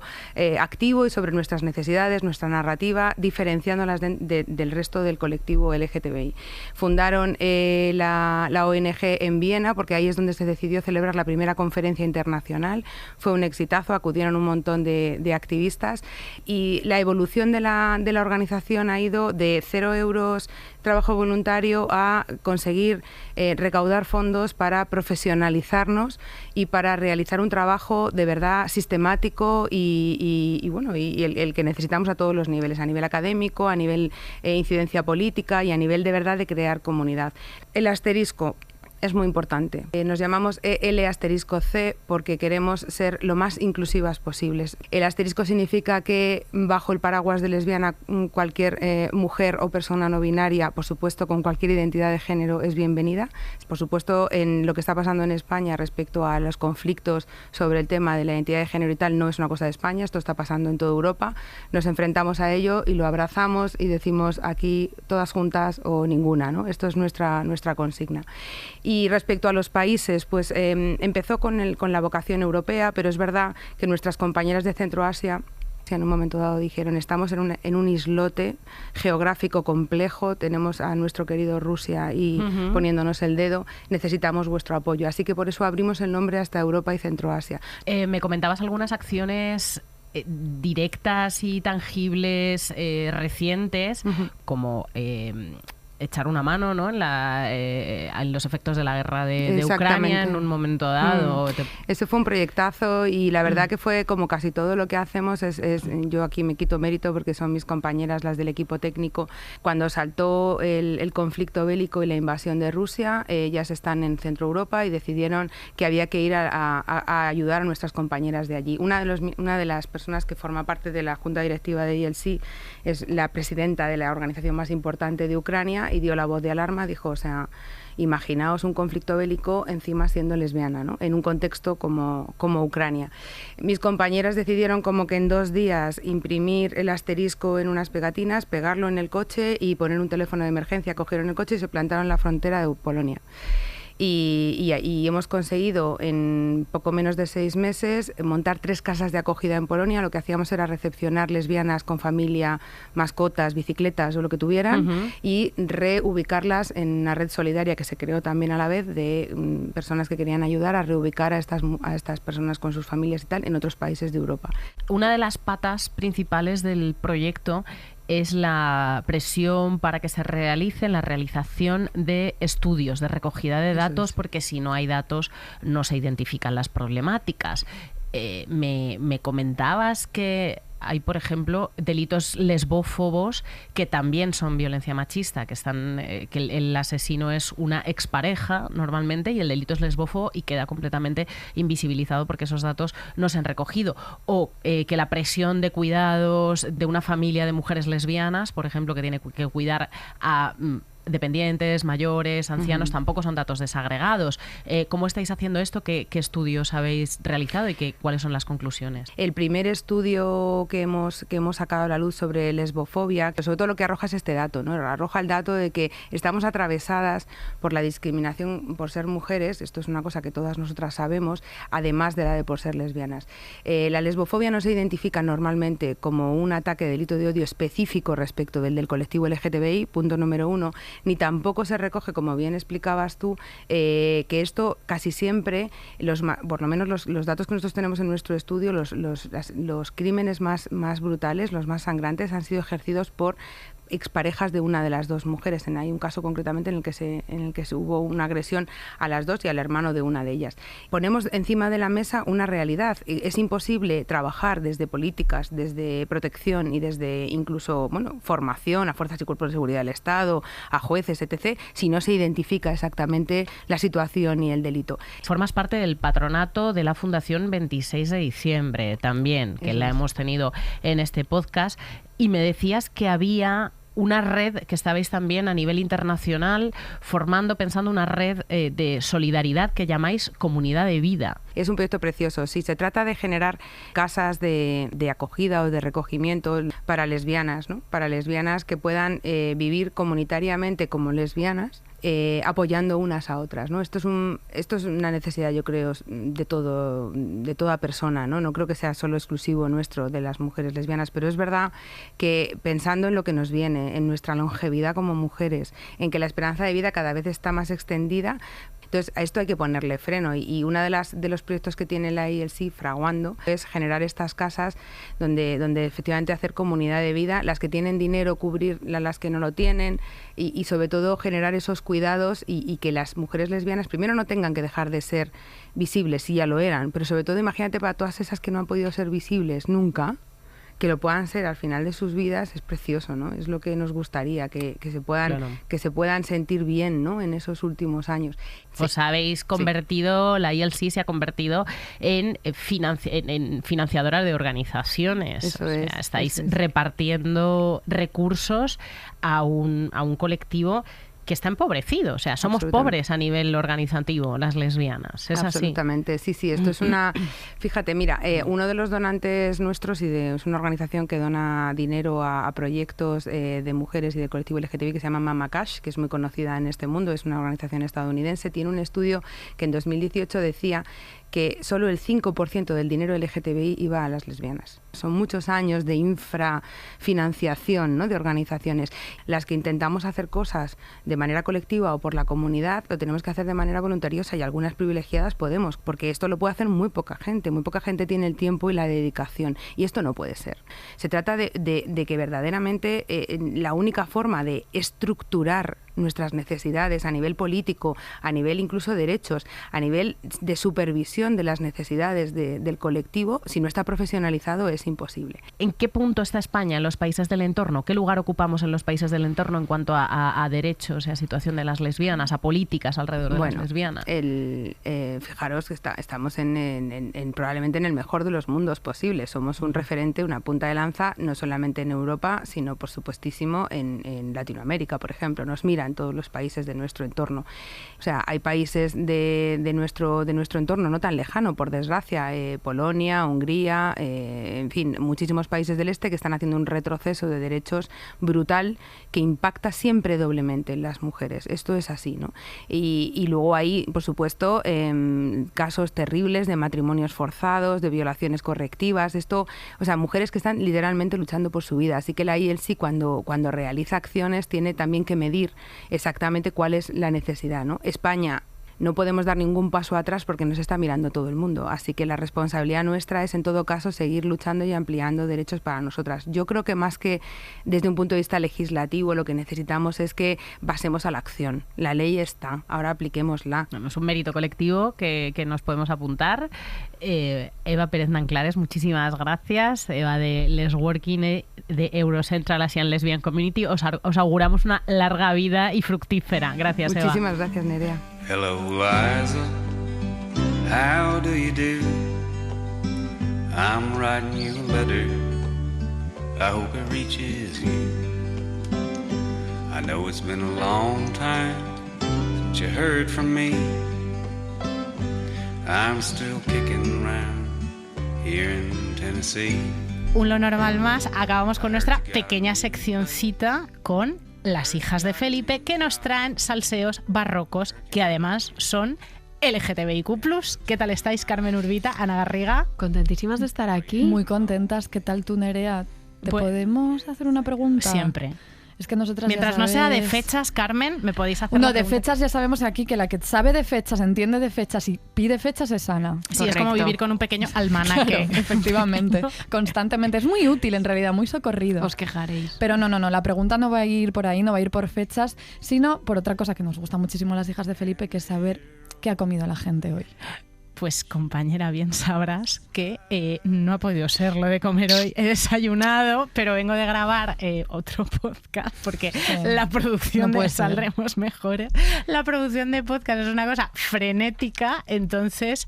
activo y sobre nuestras necesidades, nuestra narrativa, diferenciándolas del resto del colectivo LGTBI. Fundaron la ONG en Viena porque ahí es donde se decidió celebrar la primera conferencia internacional. Fue un exitazo, acudieron un montón de activistas y la evolución de la organización ha ido de 0 euros trabajo voluntario a conseguir recaudar fondos para profesionalizarnos y para realizar un trabajo de verdad sistemático y el que necesitamos a todos los niveles, a nivel académico, a nivel incidencia política y a nivel de verdad de crear comunidad. El asterisco es muy importante. Nos llamamos EL*C porque queremos ser lo más inclusivas posibles. El asterisco significa que bajo el paraguas de lesbiana cualquier mujer o persona no binaria, por supuesto con cualquier identidad de género, es bienvenida. Por supuesto, en lo que está pasando en España respecto a los conflictos sobre el tema de la identidad de género y tal, no es una cosa de España, esto está pasando en toda Europa. Nos enfrentamos a ello y lo abrazamos y decimos aquí todas juntas o ninguna, ¿no? Esto es nuestra consigna. Y respecto a los países, pues empezó con la vocación europea, pero es verdad que nuestras compañeras de Centroasia en un momento dado dijeron, estamos en un islote geográfico complejo, tenemos a nuestro querido Rusia y poniéndonos el dedo, necesitamos vuestro apoyo. Así que por eso abrimos el nombre hasta Europa y Centroasia. Me comentabas algunas acciones directas y tangibles recientes, como echar una mano, ¿no? En los efectos de la guerra de Ucrania en un momento dado. Ese fue un proyectazo y la verdad que fue como casi todo lo que hacemos yo aquí me quito mérito porque son mis compañeras las del equipo técnico. Cuando saltó el conflicto bélico y la invasión de Rusia, ellas están en Centro Europa y decidieron que había que ir a ayudar a nuestras compañeras de allí. Una de las personas que forma parte de la junta directiva de ELC es la presidenta de la organización más importante de Ucrania y dio la voz de alarma, dijo, o sea, imaginaos un conflicto bélico encima siendo lesbiana, ¿no? En un contexto como Ucrania. Mis compañeras decidieron como que en 2 días imprimir el asterisco en unas pegatinas, pegarlo en el coche y poner un teléfono de emergencia. Cogieron el coche y se plantaron en la frontera de Polonia. Y hemos conseguido en poco menos de 6 meses montar 3 casas de acogida en Polonia. Lo que hacíamos era recepcionar lesbianas con familia, mascotas, bicicletas o lo que tuvieran, y reubicarlas en una red solidaria que se creó también a la vez de personas que querían ayudar a reubicar a estas personas con sus familias y tal en otros países de Europa. Una de las patas principales del proyecto es la presión para que se realicen la realización de estudios de recogida de datos, porque si no hay datos no se identifican las problemáticas. Me comentabas que hay, por ejemplo, delitos lesbófobos que también son violencia machista, que el asesino es una expareja normalmente y el delito es lesbófobo y queda completamente invisibilizado porque esos datos no se han recogido. O que la presión de cuidados de una familia de mujeres lesbianas, por ejemplo, que tiene que cuidar a dependientes, mayores, ancianos, tampoco son datos desagregados. ¿Cómo estáis haciendo esto? ¿Qué estudios habéis realizado y cuáles son las conclusiones? El primer estudio que hemos sacado a la luz sobre lesbofobia, sobre todo lo que arroja es este dato, ¿no? Arroja el dato de que estamos atravesadas por la discriminación por ser mujeres. Esto es una cosa que todas nosotras sabemos, además de la de por ser lesbianas. La lesbofobia no se identifica normalmente como un ataque de delito de odio específico respecto del colectivo LGTBI, punto número 1, ni tampoco se recoge, como bien explicabas tú, que esto casi siempre, por lo menos los datos que nosotros tenemos en nuestro estudio, los crímenes más brutales, los más sangrantes, han sido ejercidos por exparejas de una de las 2 mujeres. Hay un caso concretamente en el que se hubo una agresión a las 2 y al hermano de una de ellas. Ponemos encima de la mesa una realidad. Es imposible trabajar desde políticas, desde protección y desde incluso formación a fuerzas y cuerpos de seguridad del Estado, a jueces, etc., si no se identifica exactamente la situación y el delito. Formas parte del patronato de la Fundación 26 de diciembre también, que la hemos tenido en este podcast, y me decías que había una red que estabais también a nivel internacional pensando una red de solidaridad que llamáis Comunidad de Vida. Es un proyecto precioso. Sí, se trata de generar casas de acogida o de recogimiento para lesbianas, ¿no? Para lesbianas que puedan vivir comunitariamente como lesbianas, apoyando unas a otras, ¿no? Esto es una necesidad, yo creo, de toda persona, ¿no? No creo que sea solo exclusivo nuestro de las mujeres lesbianas, pero es verdad que pensando en lo que nos viene, en nuestra longevidad como mujeres, en que la esperanza de vida cada vez está más extendida, entonces a esto hay que ponerle freno, y uno de los proyectos que tiene la ILC fraguando es generar estas casas donde efectivamente hacer comunidad de vida, las que tienen dinero cubrir las que no lo tienen, y sobre todo generar esos cuidados y que las mujeres lesbianas primero no tengan que dejar de ser visibles, si ya lo eran, pero sobre todo imagínate para todas esas que no han podido ser visibles nunca, que lo puedan ser al final de sus vidas. Es precioso, ¿no? Es lo que nos gustaría, que se puedan sentir bien, ¿no? En esos últimos años. Os habéis convertido, la ILC se ha convertido en financiadora de organizaciones. Estáis repartiendo recursos a un colectivo que está empobrecido, o sea, somos pobres a nivel organizativo, las lesbianas. ¿Es absolutamente, así? Sí, esto es una... Fíjate, mira, uno de los donantes nuestros, es una organización que dona dinero a proyectos de mujeres y del colectivo LGTBI que se llama Mama Cash, que es muy conocida en este mundo, es una organización estadounidense, tiene un estudio que en 2018 decía que solo el 5% del dinero LGTBI iba a las lesbianas. Son muchos años de infrafinanciación, ¿no? De organizaciones. Las que intentamos hacer cosas de manera colectiva o por la comunidad, lo tenemos que hacer de manera voluntariosa, y algunas privilegiadas podemos, porque esto lo puede hacer muy poca gente tiene el tiempo y la dedicación, y esto no puede ser. Se trata de que verdaderamente la única forma de estructurar nuestras necesidades a nivel político, a nivel incluso de derechos, a nivel de supervisión de las necesidades del colectivo, si no está profesionalizado, es imposible. ¿En qué punto está España en los países del entorno? ¿Qué lugar ocupamos en los países del entorno en cuanto a derechos y a situación de las lesbianas, a políticas alrededor de las lesbianas? Fijaros que estamos probablemente en el mejor de los mundos posibles. Somos un referente, una punta de lanza, no solamente en Europa, sino por supuestísimo en Latinoamérica, por ejemplo. Nos miran mira en todos los países de nuestro entorno. O sea, hay países de nuestro entorno no tan lejano, por desgracia, Polonia, Hungría, en fin, muchísimos países del este que están haciendo un retroceso de derechos brutal que impacta siempre doblemente en las mujeres. Esto es así, ¿no? Y luego hay, por supuesto, casos terribles de matrimonios forzados, de violaciones correctivas, esto, o sea, mujeres que están literalmente luchando por su vida. Así que la ILC cuando realiza acciones tiene también que medir exactamente cuál es la necesidad, ¿no? España, no podemos dar ningún paso atrás porque nos está mirando todo el mundo. Así que la responsabilidad nuestra es, en todo caso, seguir luchando y ampliando derechos para nosotras. Yo creo que más que desde un punto de vista legislativo, lo que necesitamos es que pasemos a la acción. La ley está, ahora apliquémosla. Bueno, es un mérito colectivo que nos podemos apuntar. Eva Pérez Nanclares, muchísimas gracias. Eva de Les Working de Eurocentral Asian Lesbian Community. Os auguramos una larga vida y fructífera. Gracias, Eva. Muchísimas gracias, Nerea. Hello, Liza. How do you do? I'm writing you a letter. I hope it reaches you. I know it's been a long time since you heard from me. I'm still kicking around here in Tennessee. Un Lo Normal más. Acabamos con nuestra pequeña seccioncita con las hijas de Felipe, que nos traen salseos barrocos que además son LGTBIQ+. ¿Qué tal estáis, Carmen Urbita, Ana Garriga? Contentísimas de estar aquí. Muy contentas. ¿Qué tal tú, Nerea? ¿Te podemos hacer una pregunta? Siempre. Es que nosotras mientras no sea de fechas, Carmen, me podéis hacer una pregunta. De fechas ya sabemos aquí que la que sabe de fechas, entiende de fechas y pide fechas es Ana. Sí, correcto. Es como vivir con un pequeño almanaque. Claro, efectivamente, constantemente. Es muy útil en realidad, muy socorrido. Os quejaréis. Pero no, la pregunta no va a ir por ahí, no va a ir por fechas, sino por otra cosa que nos gusta muchísimo a las hijas de Felipe, que es saber qué ha comido la gente hoy. Pues compañera, bien sabrás que no ha podido ser lo de comer hoy. He desayunado, pero vengo de grabar otro podcast porque la producción de Saldremos Mejores. La producción de podcast es una cosa frenética, entonces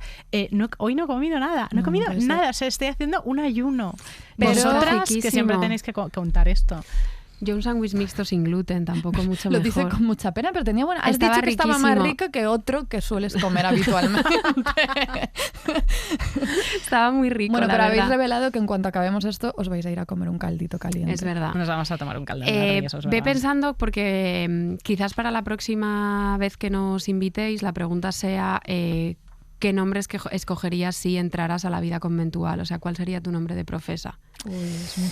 hoy no he comido nada. No he comido nada, o sea, estoy haciendo un ayuno. Pero vosotras, que siempre tenéis que contar esto. Yo un sándwich mixto sin gluten, tampoco mucho mejor. Lo dice con mucha pena, pero tenía buena. Has dicho que estaba más rico que otro que sueles comer habitualmente. Estaba muy rico, bueno, pero verdad. Habéis revelado que en cuanto acabemos esto os vais a ir a comer un caldito caliente. Es verdad. Nos vamos a tomar un caldo. Ve pensando, porque quizás para la próxima vez que nos invitéis la pregunta sea ¿qué nombres escogerías si entraras a la vida conventual? O sea, ¿cuál sería tu nombre de profesa?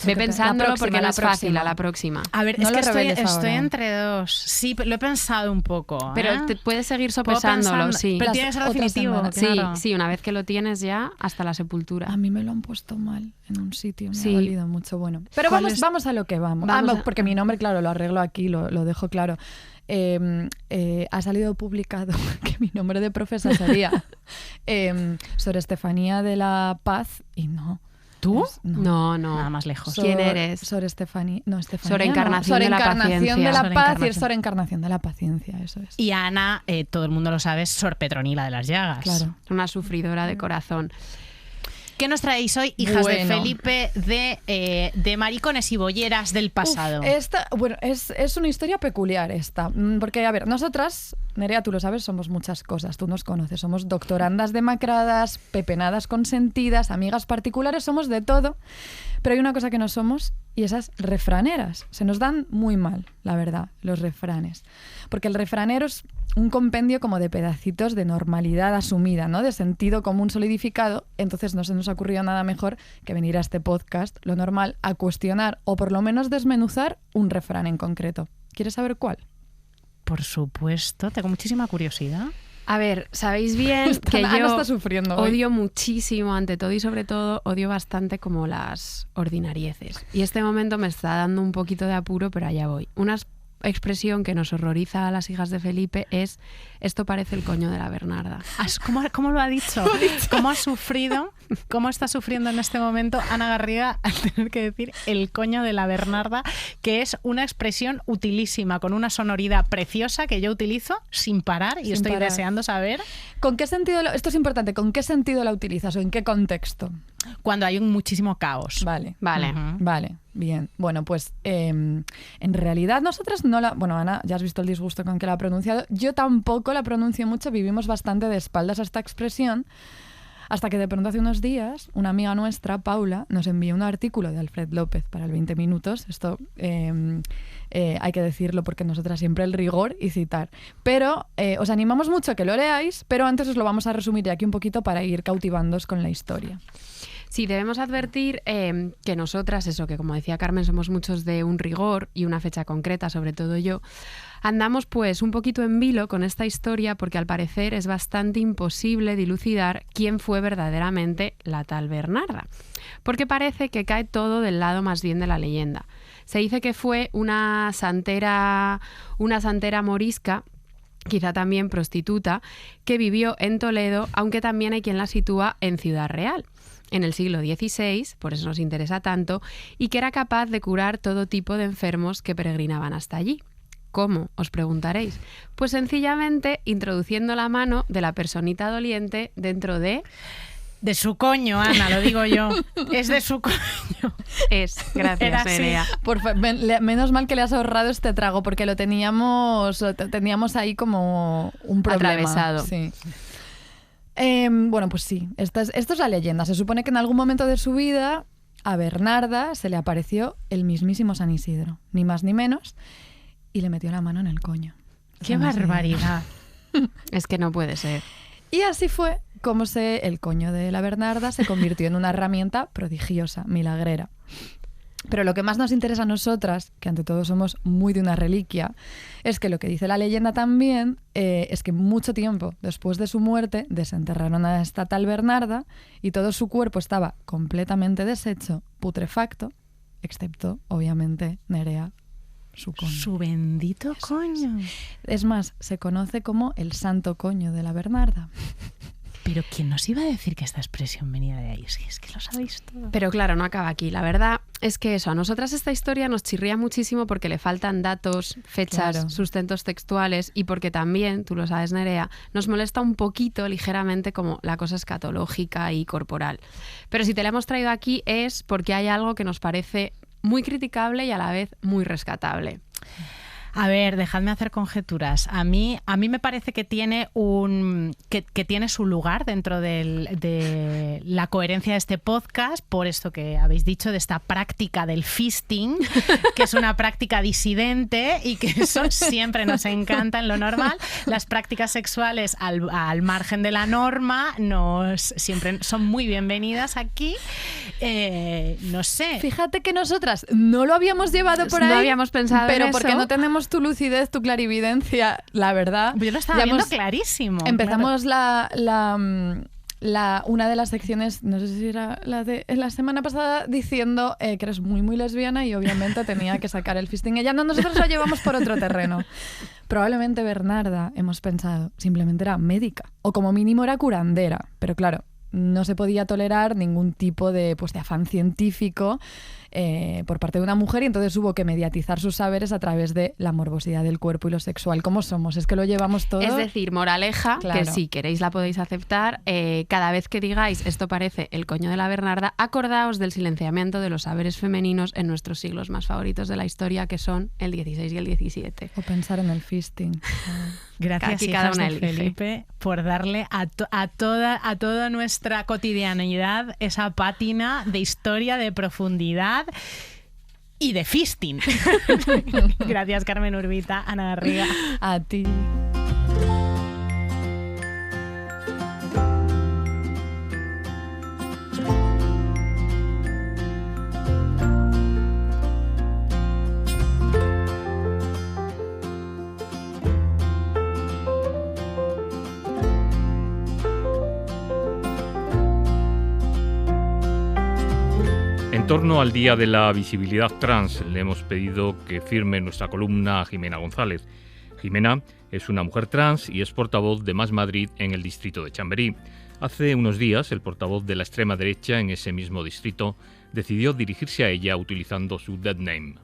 Ve pensándolo porque no es fácil a la próxima. A ver, no es que estoy entre dos. Sí, lo he pensado un poco. Pero te puedes seguir sopesándolo, sí. Pero tiene que ser definitivo. Claro. Sí, una vez que lo tienes ya, hasta la sepultura. A mí me lo han puesto mal en un sitio, me ha dolido mucho. Bueno, pero vamos a lo que vamos. Porque mi nombre, claro, lo arreglo aquí, lo dejo claro. Ha salido publicado que mi nombre de profesa sería Sor Estefanía de la Paz y no. ¿Tú? No. Nada más lejos. ¿Quién eres? Sor Estefanía. No, Estefanía. Sor Encarnación de la Paciencia. De la Paz y el Sor Encarnación de la Paciencia, eso es. Y Ana, todo el mundo lo sabe, es Sor Petronila de las Llagas. Claro. Una sufridora de corazón. ¿Qué nos traéis hoy, hijas de Felipe, de maricones y bolleras del pasado? Es una historia peculiar esta. Porque, a ver, nosotras, Nerea, tú lo sabes, somos muchas cosas. Tú nos conoces. Somos doctorandas demacradas, pepenadas consentidas, amigas particulares, somos de todo. Pero hay una cosa que no somos y esas refraneras. Se nos dan muy mal, la verdad, los refranes. Porque el refranero es un compendio como de pedacitos de normalidad asumida, ¿no? De sentido común solidificado. Entonces no se nos ha ocurrido nada mejor que venir a este podcast, Lo Normal, a cuestionar o por lo menos desmenuzar un refrán en concreto. ¿Quieres saber cuál? Por supuesto, tengo muchísima curiosidad. A ver, sabéis bien que Ana yo está sufriendo odio muchísimo, ante todo y sobre todo, odio bastante como las ordinarieces. Y este momento me está dando un poquito de apuro, pero allá voy. Una expresión que nos horroriza a las hijas de Felipe es: esto parece el coño de la Bernarda. ¿Cómo lo ha dicho? ¿Cómo ha sufrido? ¿Cómo está sufriendo en este momento Ana Garriga al tener que decir el coño de la Bernarda, que es una expresión utilísima, con una sonoridad preciosa que yo utilizo sin parar y estoy deseando saber? ¿Con qué sentido esto es importante, ¿con qué sentido la utilizas o en qué contexto? Cuando hay muchísimo caos. Vale. Uh-huh. Vale, bien. Bueno, pues en realidad nosotras no la... Bueno, Ana, ya has visto el disgusto con que la ha pronunciado. Yo tampoco la pronuncio mucho, vivimos bastante de espaldas a esta expresión. Hasta que de pronto hace unos días una amiga nuestra, Paula, nos envió un artículo de Alfred López para el 20 Minutos. Esto hay que decirlo porque nosotras siempre el rigor y citar. Pero os animamos mucho a que lo leáis, pero antes os lo vamos a resumir aquí un poquito para ir cautivándoos con la historia. Sí, debemos advertir que nosotras, eso que como decía Carmen, somos muchos de un rigor y una fecha concreta, sobre todo yo, andamos pues un poquito en vilo con esta historia porque al parecer es bastante imposible dilucidar quién fue verdaderamente la tal Bernarda. Porque parece que cae todo del lado más bien de la leyenda. Se dice que fue una santera morisca, quizá también prostituta, que vivió en Toledo, aunque también hay quien la sitúa en Ciudad Real, en el siglo XVI, por eso nos interesa tanto, y que era capaz de curar todo tipo de enfermos que peregrinaban hasta allí. ¿Cómo? Os preguntaréis. Pues sencillamente introduciendo la mano de la personita doliente dentro de su coño, Ana, lo digo yo. Es de su coño. Gracias, Nerea. Menos mal que le has ahorrado este trago, porque lo teníamos ahí como un problema. Atravesado. Sí. Bueno, pues sí, esto es la leyenda. Se supone que en algún momento de su vida a Bernarda se le apareció el mismísimo San Isidro, ni más ni menos, y le metió la mano en el coño. ¡Qué barbaridad! Es que no puede ser. Y así fue como el coño de la Bernarda se convirtió en una herramienta prodigiosa, milagrera. Pero lo que más nos interesa a nosotras, que ante todo somos muy de una reliquia, es que lo que dice la leyenda también es que mucho tiempo después de su muerte desenterraron a esta tal Bernarda y todo su cuerpo estaba completamente deshecho, putrefacto, excepto, obviamente, Nerea, su coño. Su bendito coño. Es más, se conoce como el santo coño de la Bernarda. Pero ¿quién nos iba a decir que esta expresión venía de ahí? Es que lo sabéis todo. Pero claro, no acaba aquí. La verdad es que eso, a nosotras esta historia nos chirría muchísimo porque le faltan datos, fechas, sustentos textuales y porque también, tú lo sabes, Nerea, nos molesta un poquito, ligeramente, como la cosa escatológica y corporal. Pero si te la hemos traído aquí es porque hay algo que nos parece muy criticable y a la vez muy rescatable. A ver, dejadme hacer conjeturas. A mí me parece que tiene que tiene su lugar dentro de la coherencia de este podcast, por esto que habéis dicho, de esta práctica del fisting, que es una práctica disidente y que eso siempre nos encanta en lo normal. Las prácticas sexuales al margen de la norma siempre son muy bienvenidas aquí. No sé. Fíjate que nosotras no lo habíamos llevado por ahí. No habíamos pensado en eso. Pero porque no tenemos tu lucidez, tu clarividencia, la verdad. Yo lo estaba viendo clarísimo. Empezamos una de las secciones, no sé si era la semana pasada, diciendo que eres muy, muy lesbiana y obviamente tenía que sacar el fisting. Ella nosotros lo llevamos por otro terreno. Probablemente Bernarda, hemos pensado, simplemente era médica o como mínimo era curandera. Pero claro, no se podía tolerar ningún tipo de afán científico por parte de una mujer y entonces hubo que mediatizar sus saberes a través de la morbosidad del cuerpo y lo sexual. ¿Cómo somos? Es que lo llevamos todo. Es decir, moraleja, claro, que si queréis la podéis aceptar. Cada vez que digáis esto parece el coño de la Bernarda, acordaos del silenciamiento de los saberes femeninos en nuestros siglos más favoritos de la historia, que son el 16 y el 17. O pensar en el fisting. Gracias, aquí hijas cada una de Felipe, por darle a toda nuestra cotidianidad esa pátina de historia, de profundidad y de fisting. Gracias, Carmen Urbita, Ana Garriga. A ti. En torno al Día de la Visibilidad Trans le hemos pedido que firme nuestra columna a Jimena González. Jimena es una mujer trans y es portavoz de Más Madrid en el distrito de Chamberí. Hace unos días, el portavoz de la extrema derecha en ese mismo distrito decidió dirigirse a ella utilizando su dead name.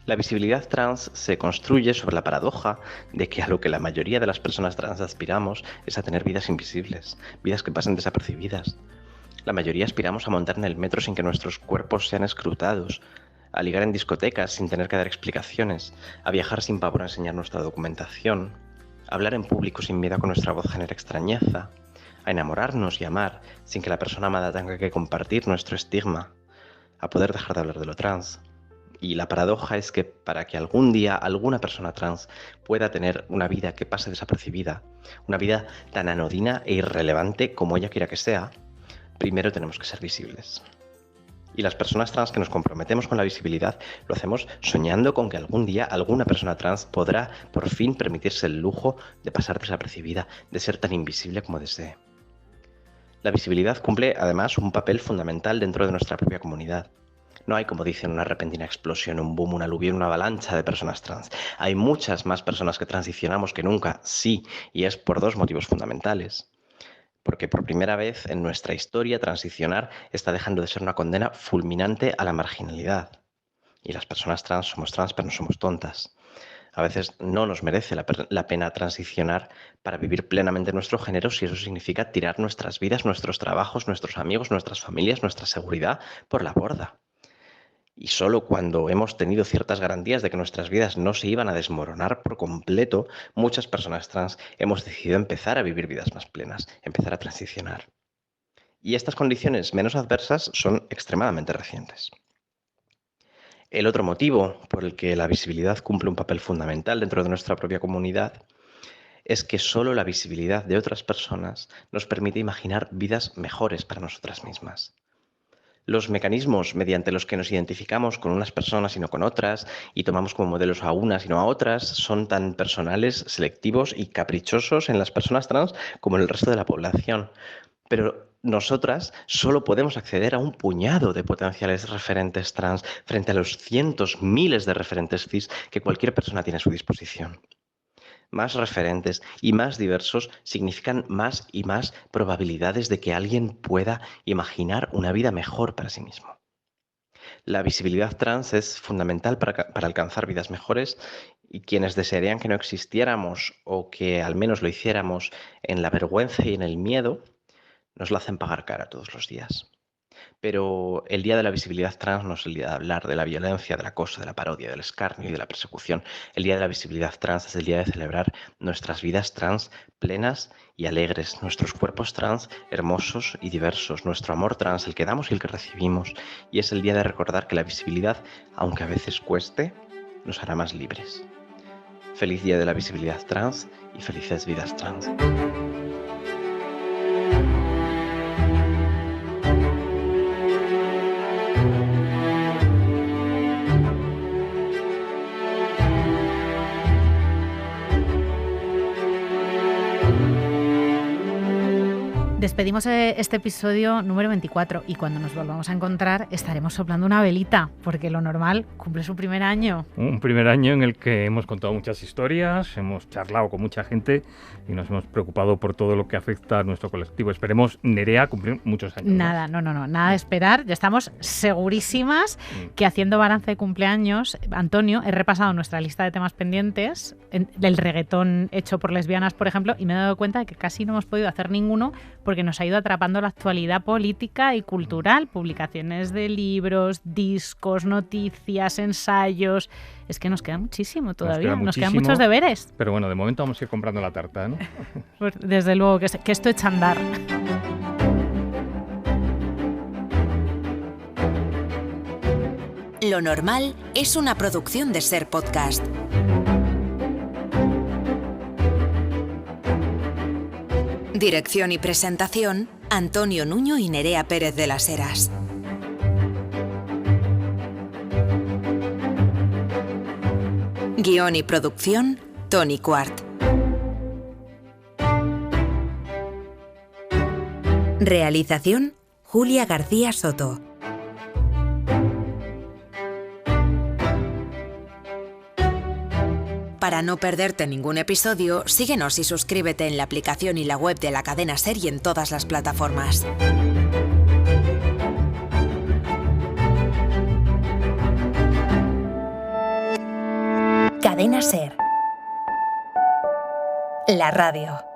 La visibilidad trans se construye sobre la paradoja de que a lo que la mayoría de las personas trans aspiramos es a tener vidas invisibles, vidas que pasen desapercibidas. La mayoría aspiramos a montar en el metro sin que nuestros cuerpos sean escrutados, a ligar en discotecas sin tener que dar explicaciones, a viajar sin pavor a enseñar nuestra documentación, a hablar en público sin miedo a que nuestra voz genere extrañeza, a enamorarnos y amar sin que la persona amada tenga que compartir nuestro estigma, a poder dejar de hablar de lo trans. Y la paradoja es que para que algún día alguna persona trans pueda tener una vida que pase desapercibida, una vida tan anodina e irrelevante como ella quiera que sea, primero tenemos que ser visibles. Y las personas trans que nos comprometemos con la visibilidad lo hacemos soñando con que algún día alguna persona trans podrá por fin permitirse el lujo de pasar desapercibida, de ser tan invisible como desee. La visibilidad cumple además un papel fundamental dentro de nuestra propia comunidad. No hay, como dicen, una repentina explosión, un boom, un aluvión, una avalancha de personas trans. Hay muchas más personas que transicionamos que nunca, sí, y es por dos motivos fundamentales. Porque por primera vez en nuestra historia transicionar está dejando de ser una condena fulminante a la marginalidad. Y las personas trans somos trans, pero no somos tontas. A veces no nos merece la pena transicionar para vivir plenamente nuestro género si eso significa tirar nuestras vidas, nuestros trabajos, nuestros amigos, nuestras familias, nuestra seguridad por la borda. Y solo cuando hemos tenido ciertas garantías de que nuestras vidas no se iban a desmoronar por completo, muchas personas trans hemos decidido empezar a vivir vidas más plenas, empezar a transicionar. Y estas condiciones menos adversas son extremadamente recientes. El otro motivo por el que la visibilidad cumple un papel fundamental dentro de nuestra propia comunidad es que solo la visibilidad de otras personas nos permite imaginar vidas mejores para nosotras mismas. Los mecanismos mediante los que nos identificamos con unas personas y no con otras, y tomamos como modelos a unas y no a otras, son tan personales, selectivos y caprichosos en las personas trans como en el resto de la población. Pero nosotras solo podemos acceder a un puñado de potenciales referentes trans frente a los cientos, miles de referentes cis que cualquier persona tiene a su disposición. Más referentes y más diversos significan más y más probabilidades de que alguien pueda imaginar una vida mejor para sí mismo. La visibilidad trans es fundamental para alcanzar vidas mejores y quienes desearían que no existiéramos o que al menos lo hiciéramos en la vergüenza y en el miedo, nos lo hacen pagar cara todos los días. Pero el Día de la Visibilidad Trans no es el día de hablar de la violencia, del acoso, de la parodia, del escarnio y de la persecución. El Día de la Visibilidad Trans es el día de celebrar nuestras vidas trans plenas y alegres, nuestros cuerpos trans hermosos y diversos, nuestro amor trans, el que damos y el que recibimos. Y es el día de recordar que la visibilidad, aunque a veces cueste, nos hará más libres. Feliz Día de la Visibilidad Trans y felices vidas trans. Despedimos este episodio número 24 y cuando nos volvamos a encontrar estaremos soplando una velita, porque Lo Normal cumple su primer año. Un primer año en el que hemos contado muchas historias, hemos charlado con mucha gente y nos hemos preocupado por todo lo que afecta a nuestro colectivo. Esperemos, Nerea, cumplir muchos años. Nada, no, nada de esperar. Ya estamos segurísimas que haciendo balance de cumpleaños, Antonio, he repasado nuestra lista de temas pendientes, del reggaetón hecho por lesbianas, por ejemplo, y me he dado cuenta de que casi no hemos podido hacer ninguno porque nos ha ido atrapando la actualidad política y cultural, publicaciones de libros, discos, noticias, ensayos. Es que nos queda muchísimo todavía, nos quedan muchos deberes. Pero bueno, de momento vamos a ir comprando la tarta, ¿no? Pues desde luego, que esto echa a andar. Lo Normal es una producción de Ser Podcast. Dirección y presentación, Antonio Nuño y Nerea Pérez de las Heras. Guión y producción, Tony Quart. Realización, Julia García Soto. Para no perderte ningún episodio, síguenos y suscríbete en la aplicación y la web de la cadena SER y en todas las plataformas. Cadena SER. La radio.